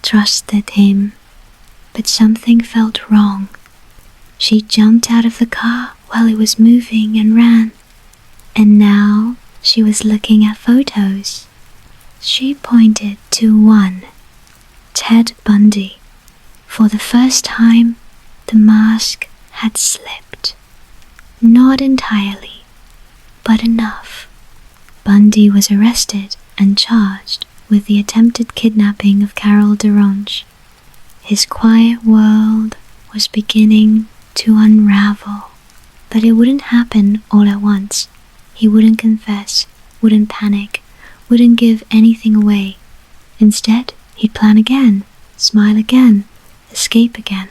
[SPEAKER 1] trusted him, but something felt wrong. She jumped out of the car while it was moving and ran, and now she was looking at photos. She pointed to one, Ted Bundy. For the first time, the mask had slipped. Not entirely, but enough. Bundy was arrested and charged with the attempted kidnapping of Carol Daronge. His quiet world was beginning to unravel, but it wouldn't happen all at once. He wouldn't confess, wouldn't panic, wouldn't give anything away. Instead, he'd plan again, smile again, escape again.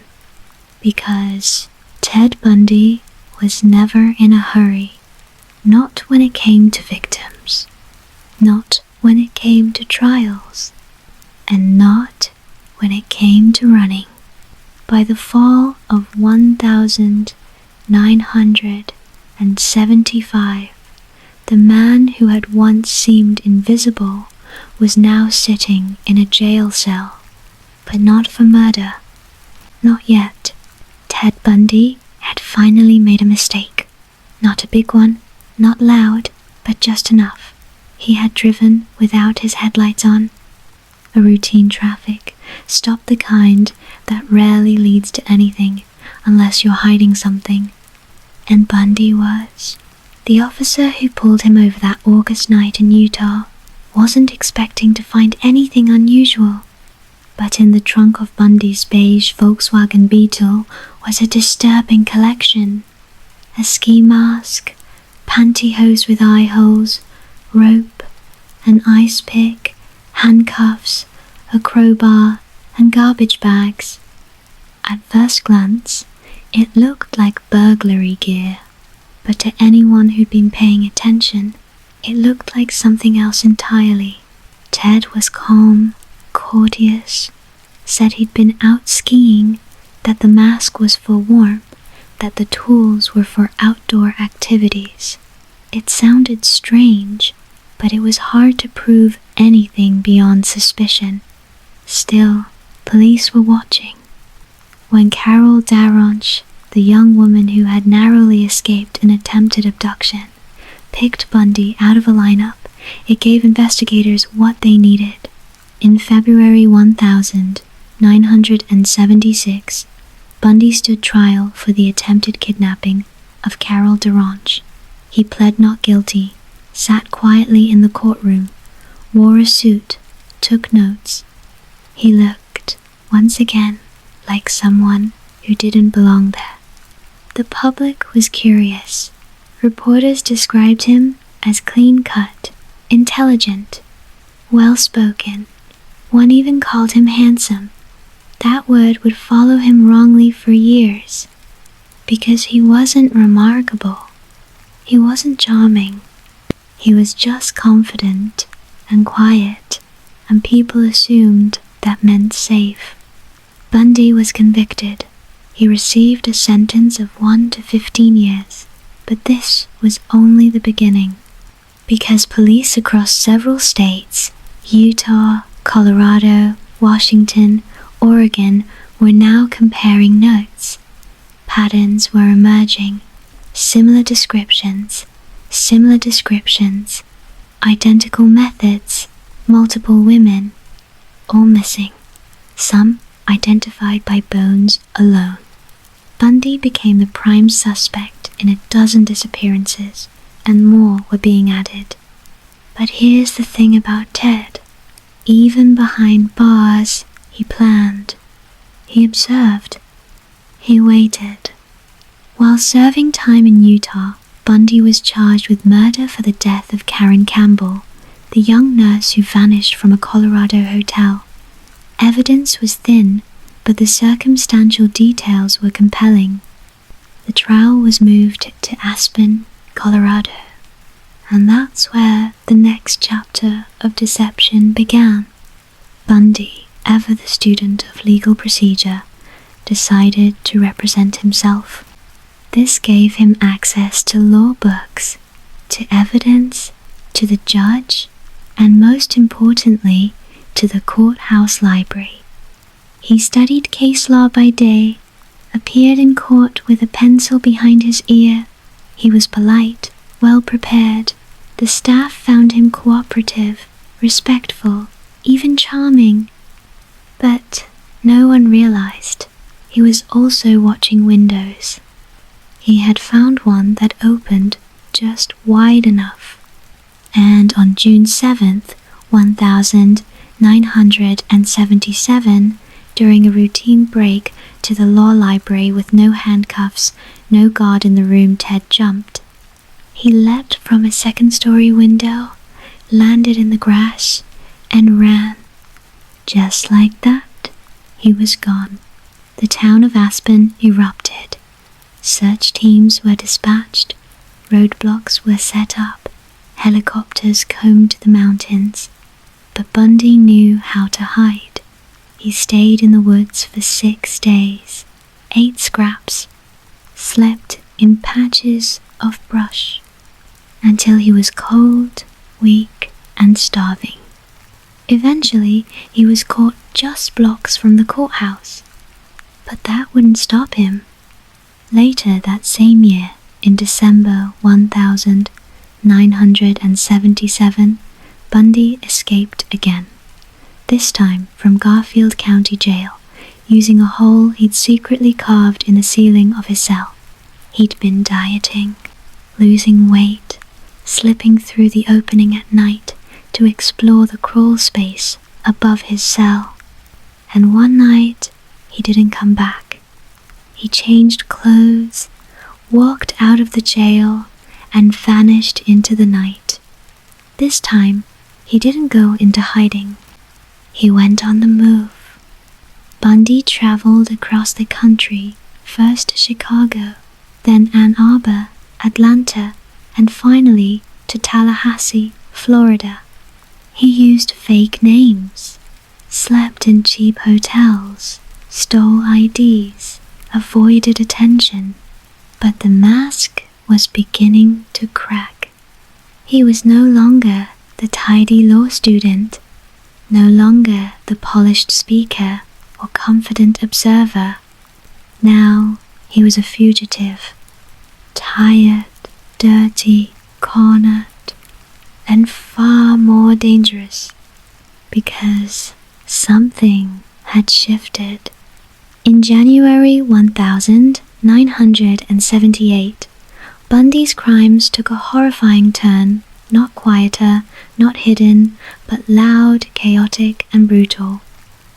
[SPEAKER 1] Because Ted Bundy was never in a hurry. Not when it came to victims. Not when it came to trials. And not when it came to running. By the fall of 1975, the man who had once seemed invisible was now sitting in a jail cell, but not for murder. Not yet. Ted Bundy had finally made a mistake. Not a big one, not loud, but just enough. He had driven without his headlights on. A routine traffic stop, the kind that rarely leads to anything unless you're hiding something. And Bundy was. The officer who pulled him over that August night in Utah wasn't expecting to find anything unusual. But in the trunk of Bundy's beige Volkswagen Beetle was a disturbing collection. A ski mask, pantyhose with eye holes, rope, an ice pick, handcuffs, a crowbar, and garbage bags. At first glance, it looked like burglary gear, but to anyone who'd been paying attention, it looked like something else entirely. Ted was calm, courteous, said he'd been out skiing, that the mask was for warmth, that the tools were for outdoor activities. It sounded strange, but it was hard to prove anything beyond suspicion. Still, police were watching. When Carol Daronge, the young woman who had narrowly escaped an attempted abduction, picked Bundy out of a lineup, it gave investigators what they needed. In February 1976, Bundy stood trial for the attempted kidnapping of Carol Daronge. He pled not guilty, sat quietly in the courtroom, wore a suit, took notes. He looked, once again, like someone who didn't belong there. The public was curious. Reporters described him as clean-cut, intelligent, well-spoken. One even called him handsome. That word would follow him wrongly for years, because he wasn't remarkable. He wasn't charming. He was just confident and quiet, and people assumed that meant safe. Bundy was convicted. He received a sentence of 1 to 15 years, but this was only the beginning. because police across several states, Utah, Colorado, Washington, Oregon, were now comparing notes. Patterns were emerging. Similar descriptions, identical methods, multiple women, all missing, some identified by bones alone. Bundy became the prime suspect in a dozen disappearances, and more were being added. But here's the thing about Ted. Even behind bars, he planned. He observed. He waited. While serving time in Utah, Bundy was charged with murder for the death of Karen Campbell, the young nurse who vanished from a Colorado hotel. Evidence was thin, but the circumstantial details were compelling. The trial was moved to Aspen, Colorado, and that's where the next chapter of deception began. Bundy, ever the student of legal procedure, decided to represent himself. This gave him access to law books, to evidence, to the judge, and most importantly, to the courthouse library. He studied case law by day, appeared in court with a pencil behind his ear. He was polite, well prepared. The staff found him cooperative, respectful, even charming. But no one realized he was also watching windows. He had found one that opened just wide enough. And on June 7th, 1977, during a routine break to the law library with no handcuffs, no guard in the room, Ted jumped. He leapt from a second-story window, landed in the grass, and ran. Just like that, he was gone. The town of Aspen erupted. Search teams were dispatched, roadblocks were set up, helicopters combed the mountains, but Bundy knew how to hide. He stayed in the woods for 6 days, ate scraps, slept in patches of brush, until he was cold, weak, and starving. Eventually, he was caught just blocks from the courthouse, but that wouldn't stop him. Later that same year, in December 1977, Bundy escaped again, this time from Garfield County Jail, using a hole he'd secretly carved in the ceiling of his cell. He'd been dieting, losing weight, slipping through the opening at night to explore the crawl space above his cell. And one night, he didn't come back. He changed clothes, walked out of the jail, and vanished into the night. This time, he didn't go into hiding. He went on the move. Bundy traveled across the country, first to Chicago, then Ann Arbor, Atlanta, and finally to Tallahassee, Florida. He used fake names, slept in cheap hotels, stole IDs, avoided attention, but the mask was beginning to crack. He was no longer the tidy law student, no longer the polished speaker or confident observer. Now he was a fugitive, tired, dirty, cornered, and far more dangerous, because something had shifted. In January 1978, Bundy's crimes took a horrifying turn, not quieter, not hidden, but loud, chaotic, and brutal.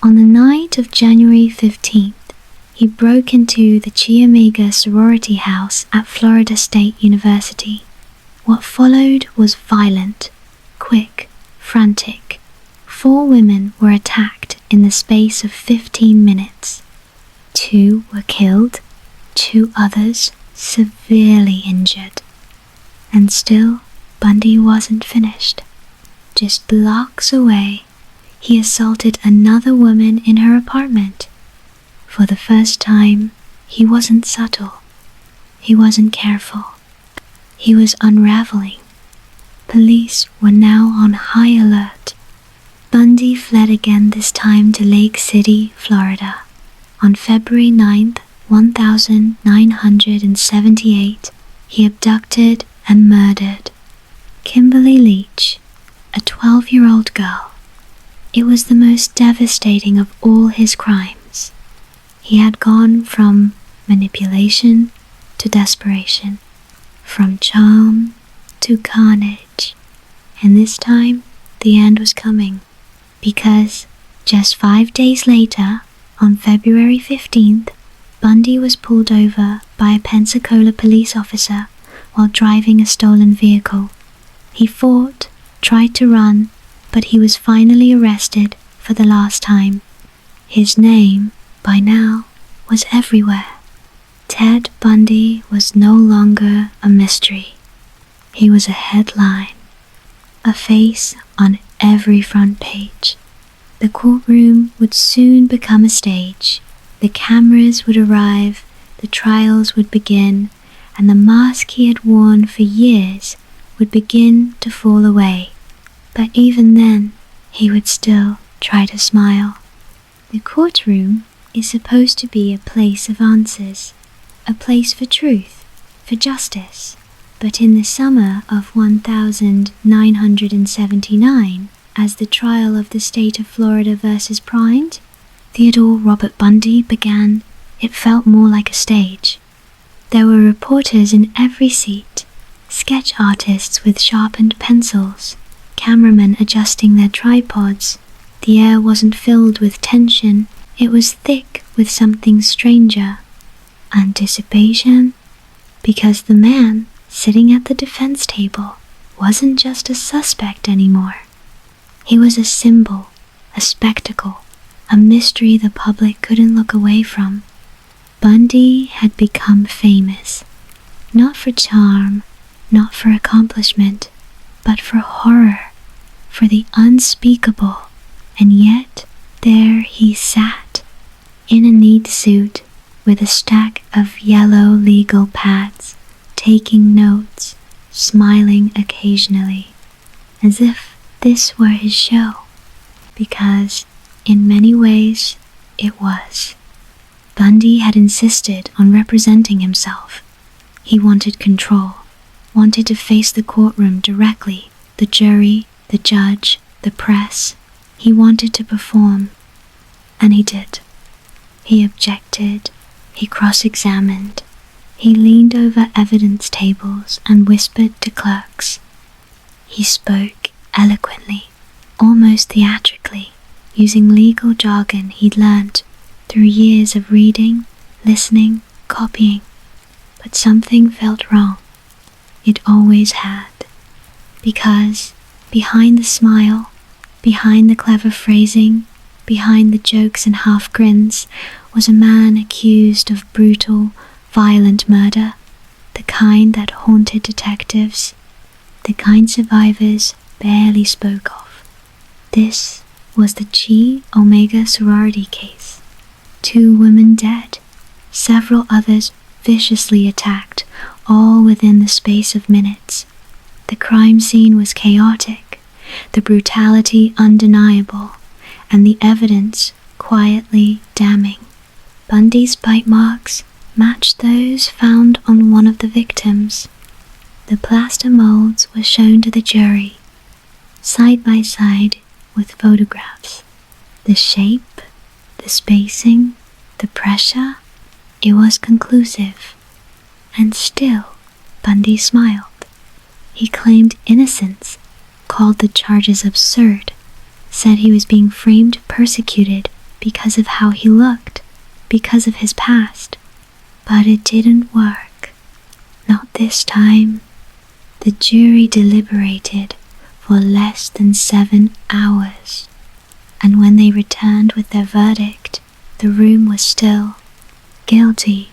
[SPEAKER 1] On the night of January 15th, he broke into the Chi Omega sorority house at Florida State University. What followed was violent, quick, frantic. 4 women were attacked in the space of 15 minutes. 2 were killed, 2 others severely injured. And still, Bundy wasn't finished. Just blocks away, he assaulted another woman in her apartment. For the first time, he wasn't subtle. He wasn't careful. He was unraveling, Police were now on high alert. Bundy fled again, this time to Lake City, Florida. On February 9th, 1978, he abducted and murdered Kimberly Leach, a 12-year-old girl. It was the most devastating of all his crimes. He had gone from manipulation to desperation, from charm to carnage, and this time the end was coming, because just 5 days later, on February 15th, Bundy was pulled over by a Pensacola police officer while driving a stolen vehicle. He fought, tried to run, but he was finally arrested for the last time. His name, by now, was everywhere. Ted Bundy was no longer a mystery. He was a headline, a face on every front page. The courtroom would soon become a stage. The cameras would arrive, the trials would begin, and the mask he had worn for years would begin to fall away. But even then, he would still try to smile. The courtroom is supposed to be a place of answers, a place for truth, for justice. But in the summer of 1979, as the trial of the state of Florida versus Pride, Theodore Robert Bundy began, it felt more like a stage. There were reporters in every seat, sketch artists with sharpened pencils, cameramen adjusting their tripods. The air wasn't filled with tension, it was thick with something stranger. Anticipation, because the man sitting at the defense table wasn't just a suspect anymore. He was a symbol, a spectacle, a mystery the public couldn't look away from. Bundy had become famous, not for charm, not for accomplishment, but for horror, for the unspeakable. And yet, there he sat, in a neat suit, with a stack of yellow legal pads, taking notes, smiling occasionally, as if this were his show, because in many ways it was. Bundy had insisted on representing himself. He wanted control, wanted to face the courtroom directly, the jury, the judge, the press. He wanted to perform, and he did. He objected, he cross-examined, he leaned over evidence tables and whispered to clerks. He spoke eloquently, almost theatrically, using legal jargon he'd learnt through years of reading, listening, copying. But something felt wrong. It always had. Because behind the smile, behind the clever phrasing, behind the jokes and half-grins, was a man accused of brutal, violent murder, the kind that haunted detectives, the kind survivors barely spoke of. This was the Chi Omega sorority case. 2 women dead, several others viciously attacked, all within the space of minutes. The crime scene was chaotic, the brutality undeniable, and the evidence quietly damning. Bundy's bite marks matched those found on one of the victims. The plaster molds were shown to the jury, side by side with photographs. The shape, the spacing, the pressure, it was conclusive. And still, Bundy smiled. He claimed innocence, called the charges absurd, said he was being framed, persecuted because of how he looked, because of his past. But it didn't work. Not this time. The jury deliberated for less than 7 hours, and when they returned with their verdict, the room was still. Guilty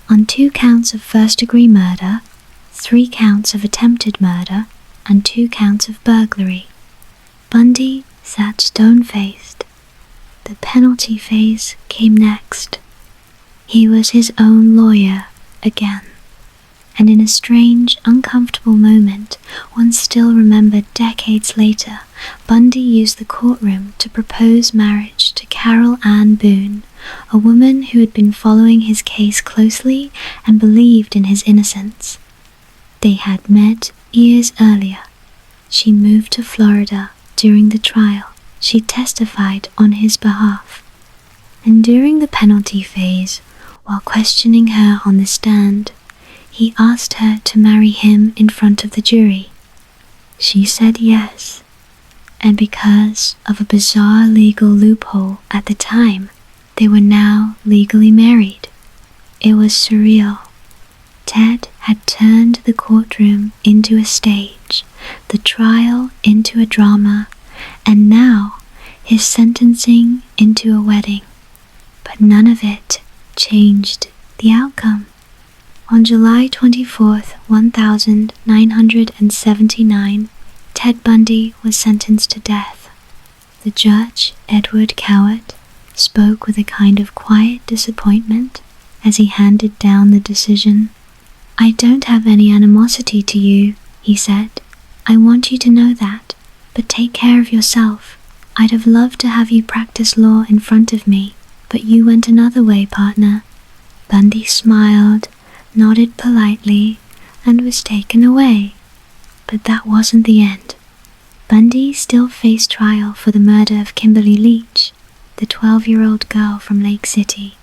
[SPEAKER 1] on 2 counts of first-degree murder, 3 counts of attempted murder, and 2 counts of burglary. Bundy sat stone-faced. The penalty phase came next. He was his own lawyer again, and in a strange, uncomfortable moment, one still remembered decades later, Bundy used the courtroom to propose marriage to Carol Ann Boone, a woman who had been following his case closely and believed in his innocence. They had met years earlier. She moved to Florida during the trial. She testified on his behalf. And during the penalty phase, while questioning her on the stand, he asked her to marry him in front of the jury. She said yes, and because of a bizarre legal loophole at the time, they were now legally married. It was surreal. Ted had turned the courtroom into a stage, the trial into a drama, and now his sentencing into a wedding. But none of it changed the outcome. On July 24th, 1979, Ted Bundy was sentenced to death. The judge, Edward Cowart, spoke with a kind of quiet disappointment as he handed down the decision. "I don't have any animosity to you," he said. "I want you to know that, but take care of yourself. I'd have loved to have you practice law in front of me, but you went another way, partner." Bundy smiled, nodded politely, and was taken away. But that wasn't the end. Bundy still faced trial for the murder of Kimberly Leach, the 12-year-old girl from Lake City.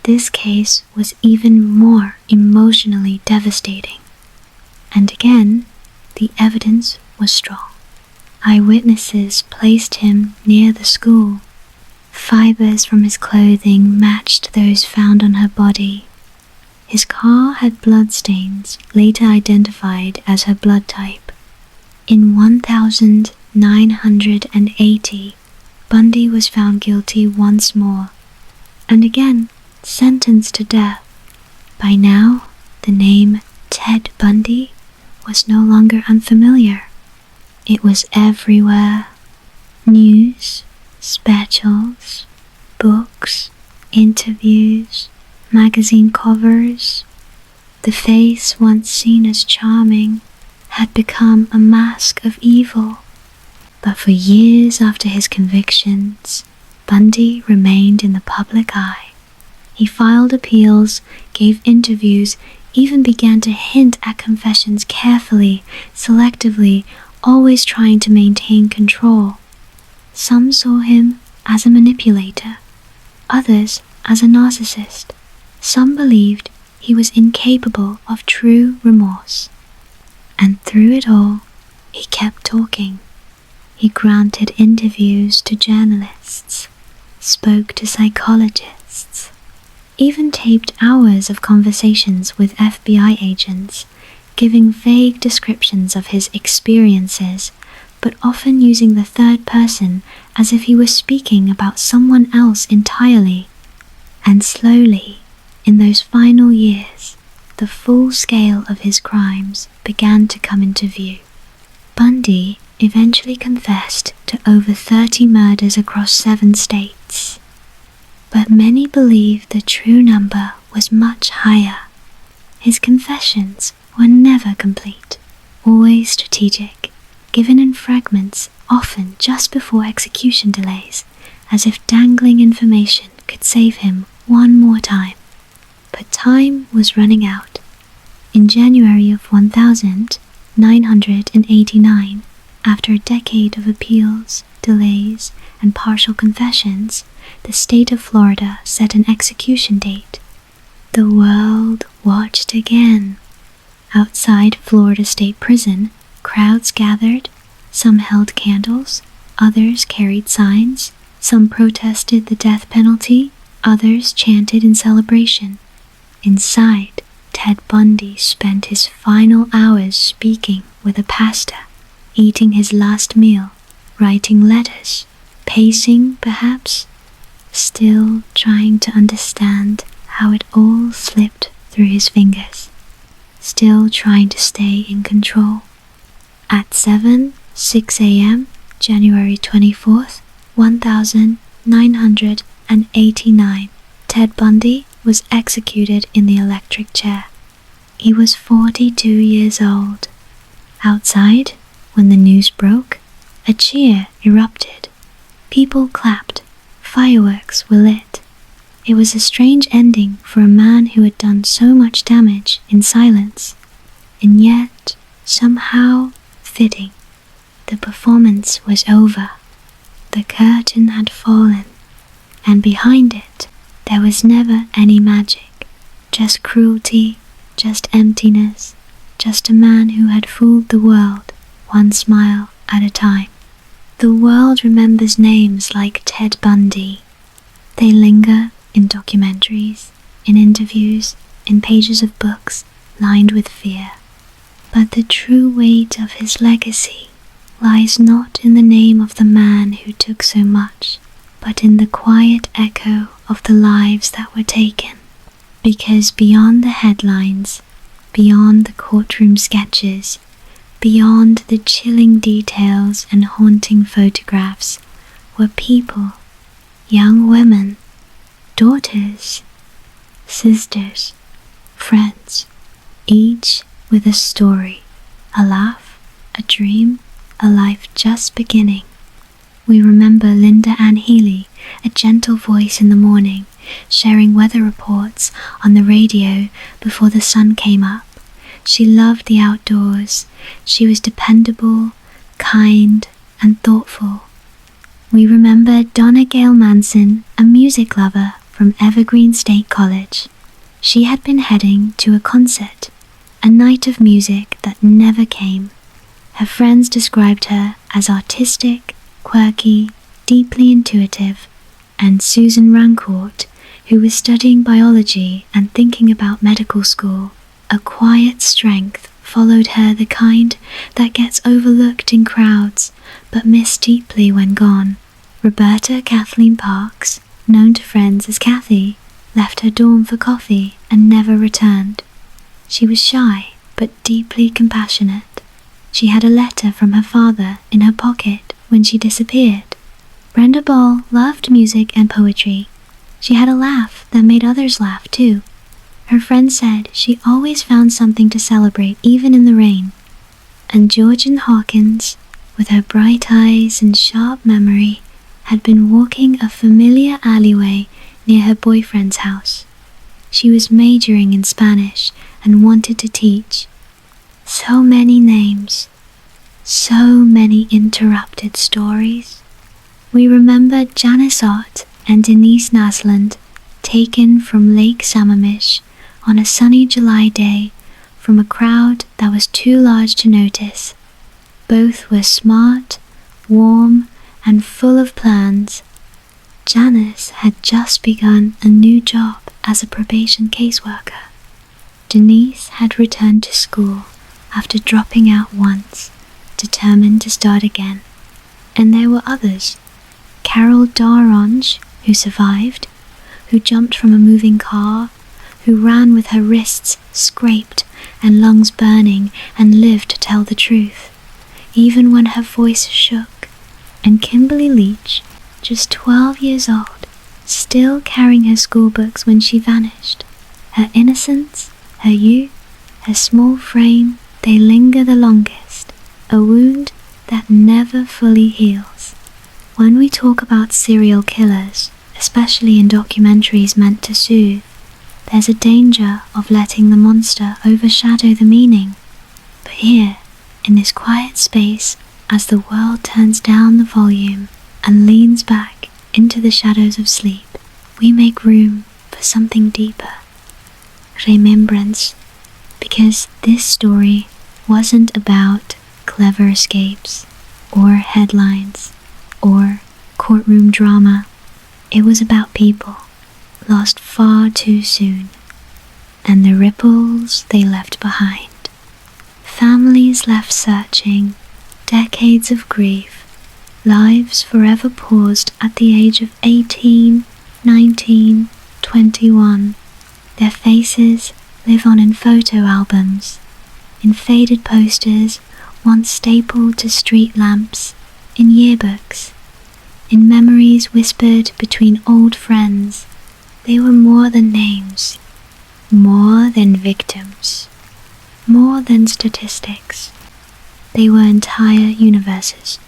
[SPEAKER 1] This case was even more emotionally devastating. And again, the evidence was strong. Eyewitnesses placed him near the school. Fibers from his clothing matched those found on her body. His car had bloodstains, later identified as her blood type. In 1980, Bundy was found guilty once more, and again sentenced to death. By now, the name Ted Bundy was no longer unfamiliar. It was everywhere. News, specials, books, interviews, magazine covers. The face once seen as charming had become a mask of evil. But for years after his convictions, Bundy remained in the public eye. He filed appeals, gave interviews, even began to hint at confessions carefully, selectively, always trying to maintain control. Some saw him as a manipulator, others as a narcissist. Some believed he was incapable of true remorse. And through it all, he kept talking. He granted interviews to journalists, spoke to psychologists, even taped hours of conversations with FBI agents, giving vague descriptions of his experiences, but often using the third person as if he were speaking about someone else entirely. And slowly, in those final years, the full scale of his crimes began to come into view. Bundy eventually confessed to over 30 murders across 7 states. But many believe the true number was much higher. His confessions were never complete, always strategic, given in fragments, often just before execution delays, as if dangling information could save him one more time. But time was running out. In January of 1989, after a decade of appeals, delays, and partial confessions, the state of Florida set an execution date. The world watched again. Outside Florida State Prison, crowds gathered. Some held candles, others carried signs, some protested the death penalty, others chanted in celebration. Inside, Ted Bundy spent his final hours speaking with a pastor, eating his last meal, writing letters, pacing perhaps, still trying to understand how it all slipped through his fingers, still trying to stay in control. At 7:06 a.m., January 24th, 1989, Ted Bundy was executed in the electric chair. He was 42 years old. Outside, when the news broke, a cheer erupted. People clapped. Fireworks were lit. It was a strange ending for a man who had done so much damage in silence, and yet, somehow, fitting. The performance was over. The curtain had fallen, and behind it, there was never any magic, just cruelty, just emptiness, just a man who had fooled the world, one smile at a time. The world remembers names like Ted Bundy. They linger in documentaries, in interviews, in pages of books lined with fear. But the true weight of his legacy lies not in the name of the man who took so much, but in the quiet echo of the lives that were taken. Because beyond the headlines, beyond the courtroom sketches, beyond the chilling details and haunting photographs, were people, young women, daughters, sisters, friends, each with a story, a laugh, a dream, a life just beginning. We remember Linda Ann Healy, a gentle voice in the morning, sharing weather reports on the radio before the sun came up. She loved the outdoors. She was dependable, kind, and thoughtful. We remember Donna Gale Manson, a music lover from Evergreen State College. She had been heading to a concert, a night of music that never came. Her friends described her as artistic, quirky, deeply intuitive, and Susan Rancourt, who was studying biology and thinking about medical school, a quiet strength followed her, the kind that gets overlooked in crowds but missed deeply when gone. Roberta Kathleen Parks, known to friends as Kathy, left her dorm for coffee and never returned. She was shy but deeply compassionate. She had a letter from her father in her pocket when she disappeared. Brenda Ball loved music and poetry. She had a laugh that made others laugh too. Her friend said she always found something to celebrate even in the rain. And Georgian Hawkins, with her bright eyes and sharp memory, had been walking a familiar alleyway near her boyfriend's house. She was majoring in Spanish and wanted to teach. So many names, so many interrupted stories. We remember Janice Ott and Denise Nasland, taken from Lake Sammamish on a sunny July day from a crowd that was too large to notice. Both were smart, warm, and full of plans. Janice had just begun a new job as a probation caseworker. Denise had returned to school after dropping out once, determined to start again. And there were others. Carol Daronge, who survived, who jumped from a moving car, who ran with her wrists scraped and lungs burning and lived to tell the truth, even when her voice shook. And Kimberly Leach, just 12 years old, still carrying her school books when she vanished. Her innocence, her youth, her small frame, they linger the longest, a wound that never fully heals. When we talk about serial killers, especially in documentaries meant to soothe, there's a danger of letting the monster overshadow the meaning. But here, in this quiet space, as the world turns down the volume and leans back into the shadows of sleep, we make room for something deeper. Remembrance. Because this story wasn't about clever escapes, or headlines, or courtroom drama. It was about people lost far too soon, and the ripples they left behind. Families left searching, decades of grief, lives forever paused at the age of 18, 19, 21. Their faces live on in photo albums, in faded posters once stapled to street lamps, in yearbooks, in memories whispered between old friends. They were more than names, more than victims. more than statistics. They were entire universes,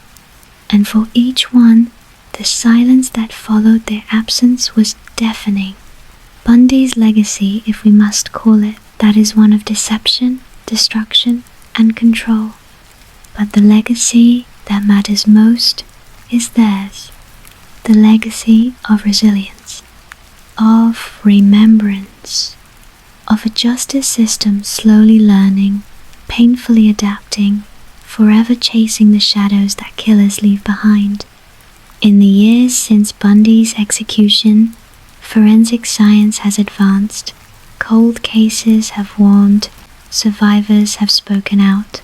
[SPEAKER 1] and for each one, the silence that followed their absence was deafening. Bundy's legacy, if we must call it, that is one of deception, destruction, and control. But the legacy that matters most is theirs. The legacy of resilience, of remembrance, of a justice system slowly learning, painfully adapting, forever chasing the shadows that killers leave behind. In the years since Bundy's execution, forensic science has advanced, cold cases have warmed, survivors have spoken out,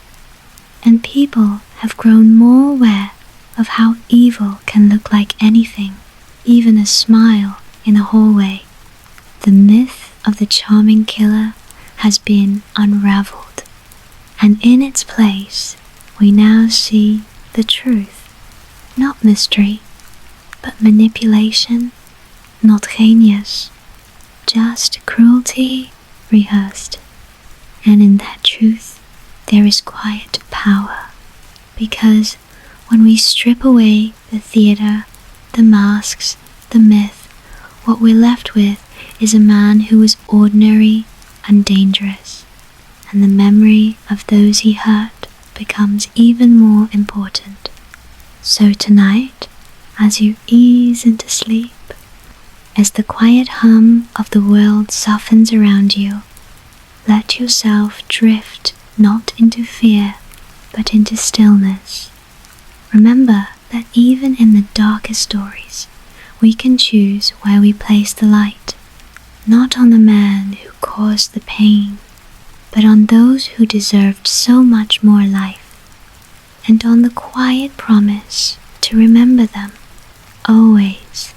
[SPEAKER 1] and people have grown more aware of how evil can look like anything, even a smile in a hallway. The myth of the charming killer has been unraveled, and in its place we now see the truth, not mystery, but manipulation, not genius, just cruelty rehearsed. And in that truth there is quiet power, because when we strip away the theater, the masks, the myth, what we're left with is a man who was ordinary and dangerous, and the memory of those he hurt becomes even more important. So tonight, as you ease into sleep, as the quiet hum of the world softens around you, let yourself drift not into fear, but into stillness. Remember that even in the darkest stories, we can choose where we place the light, not on the man who caused the pain, but on those who deserved so much more life, and on the quiet promise to remember them, always,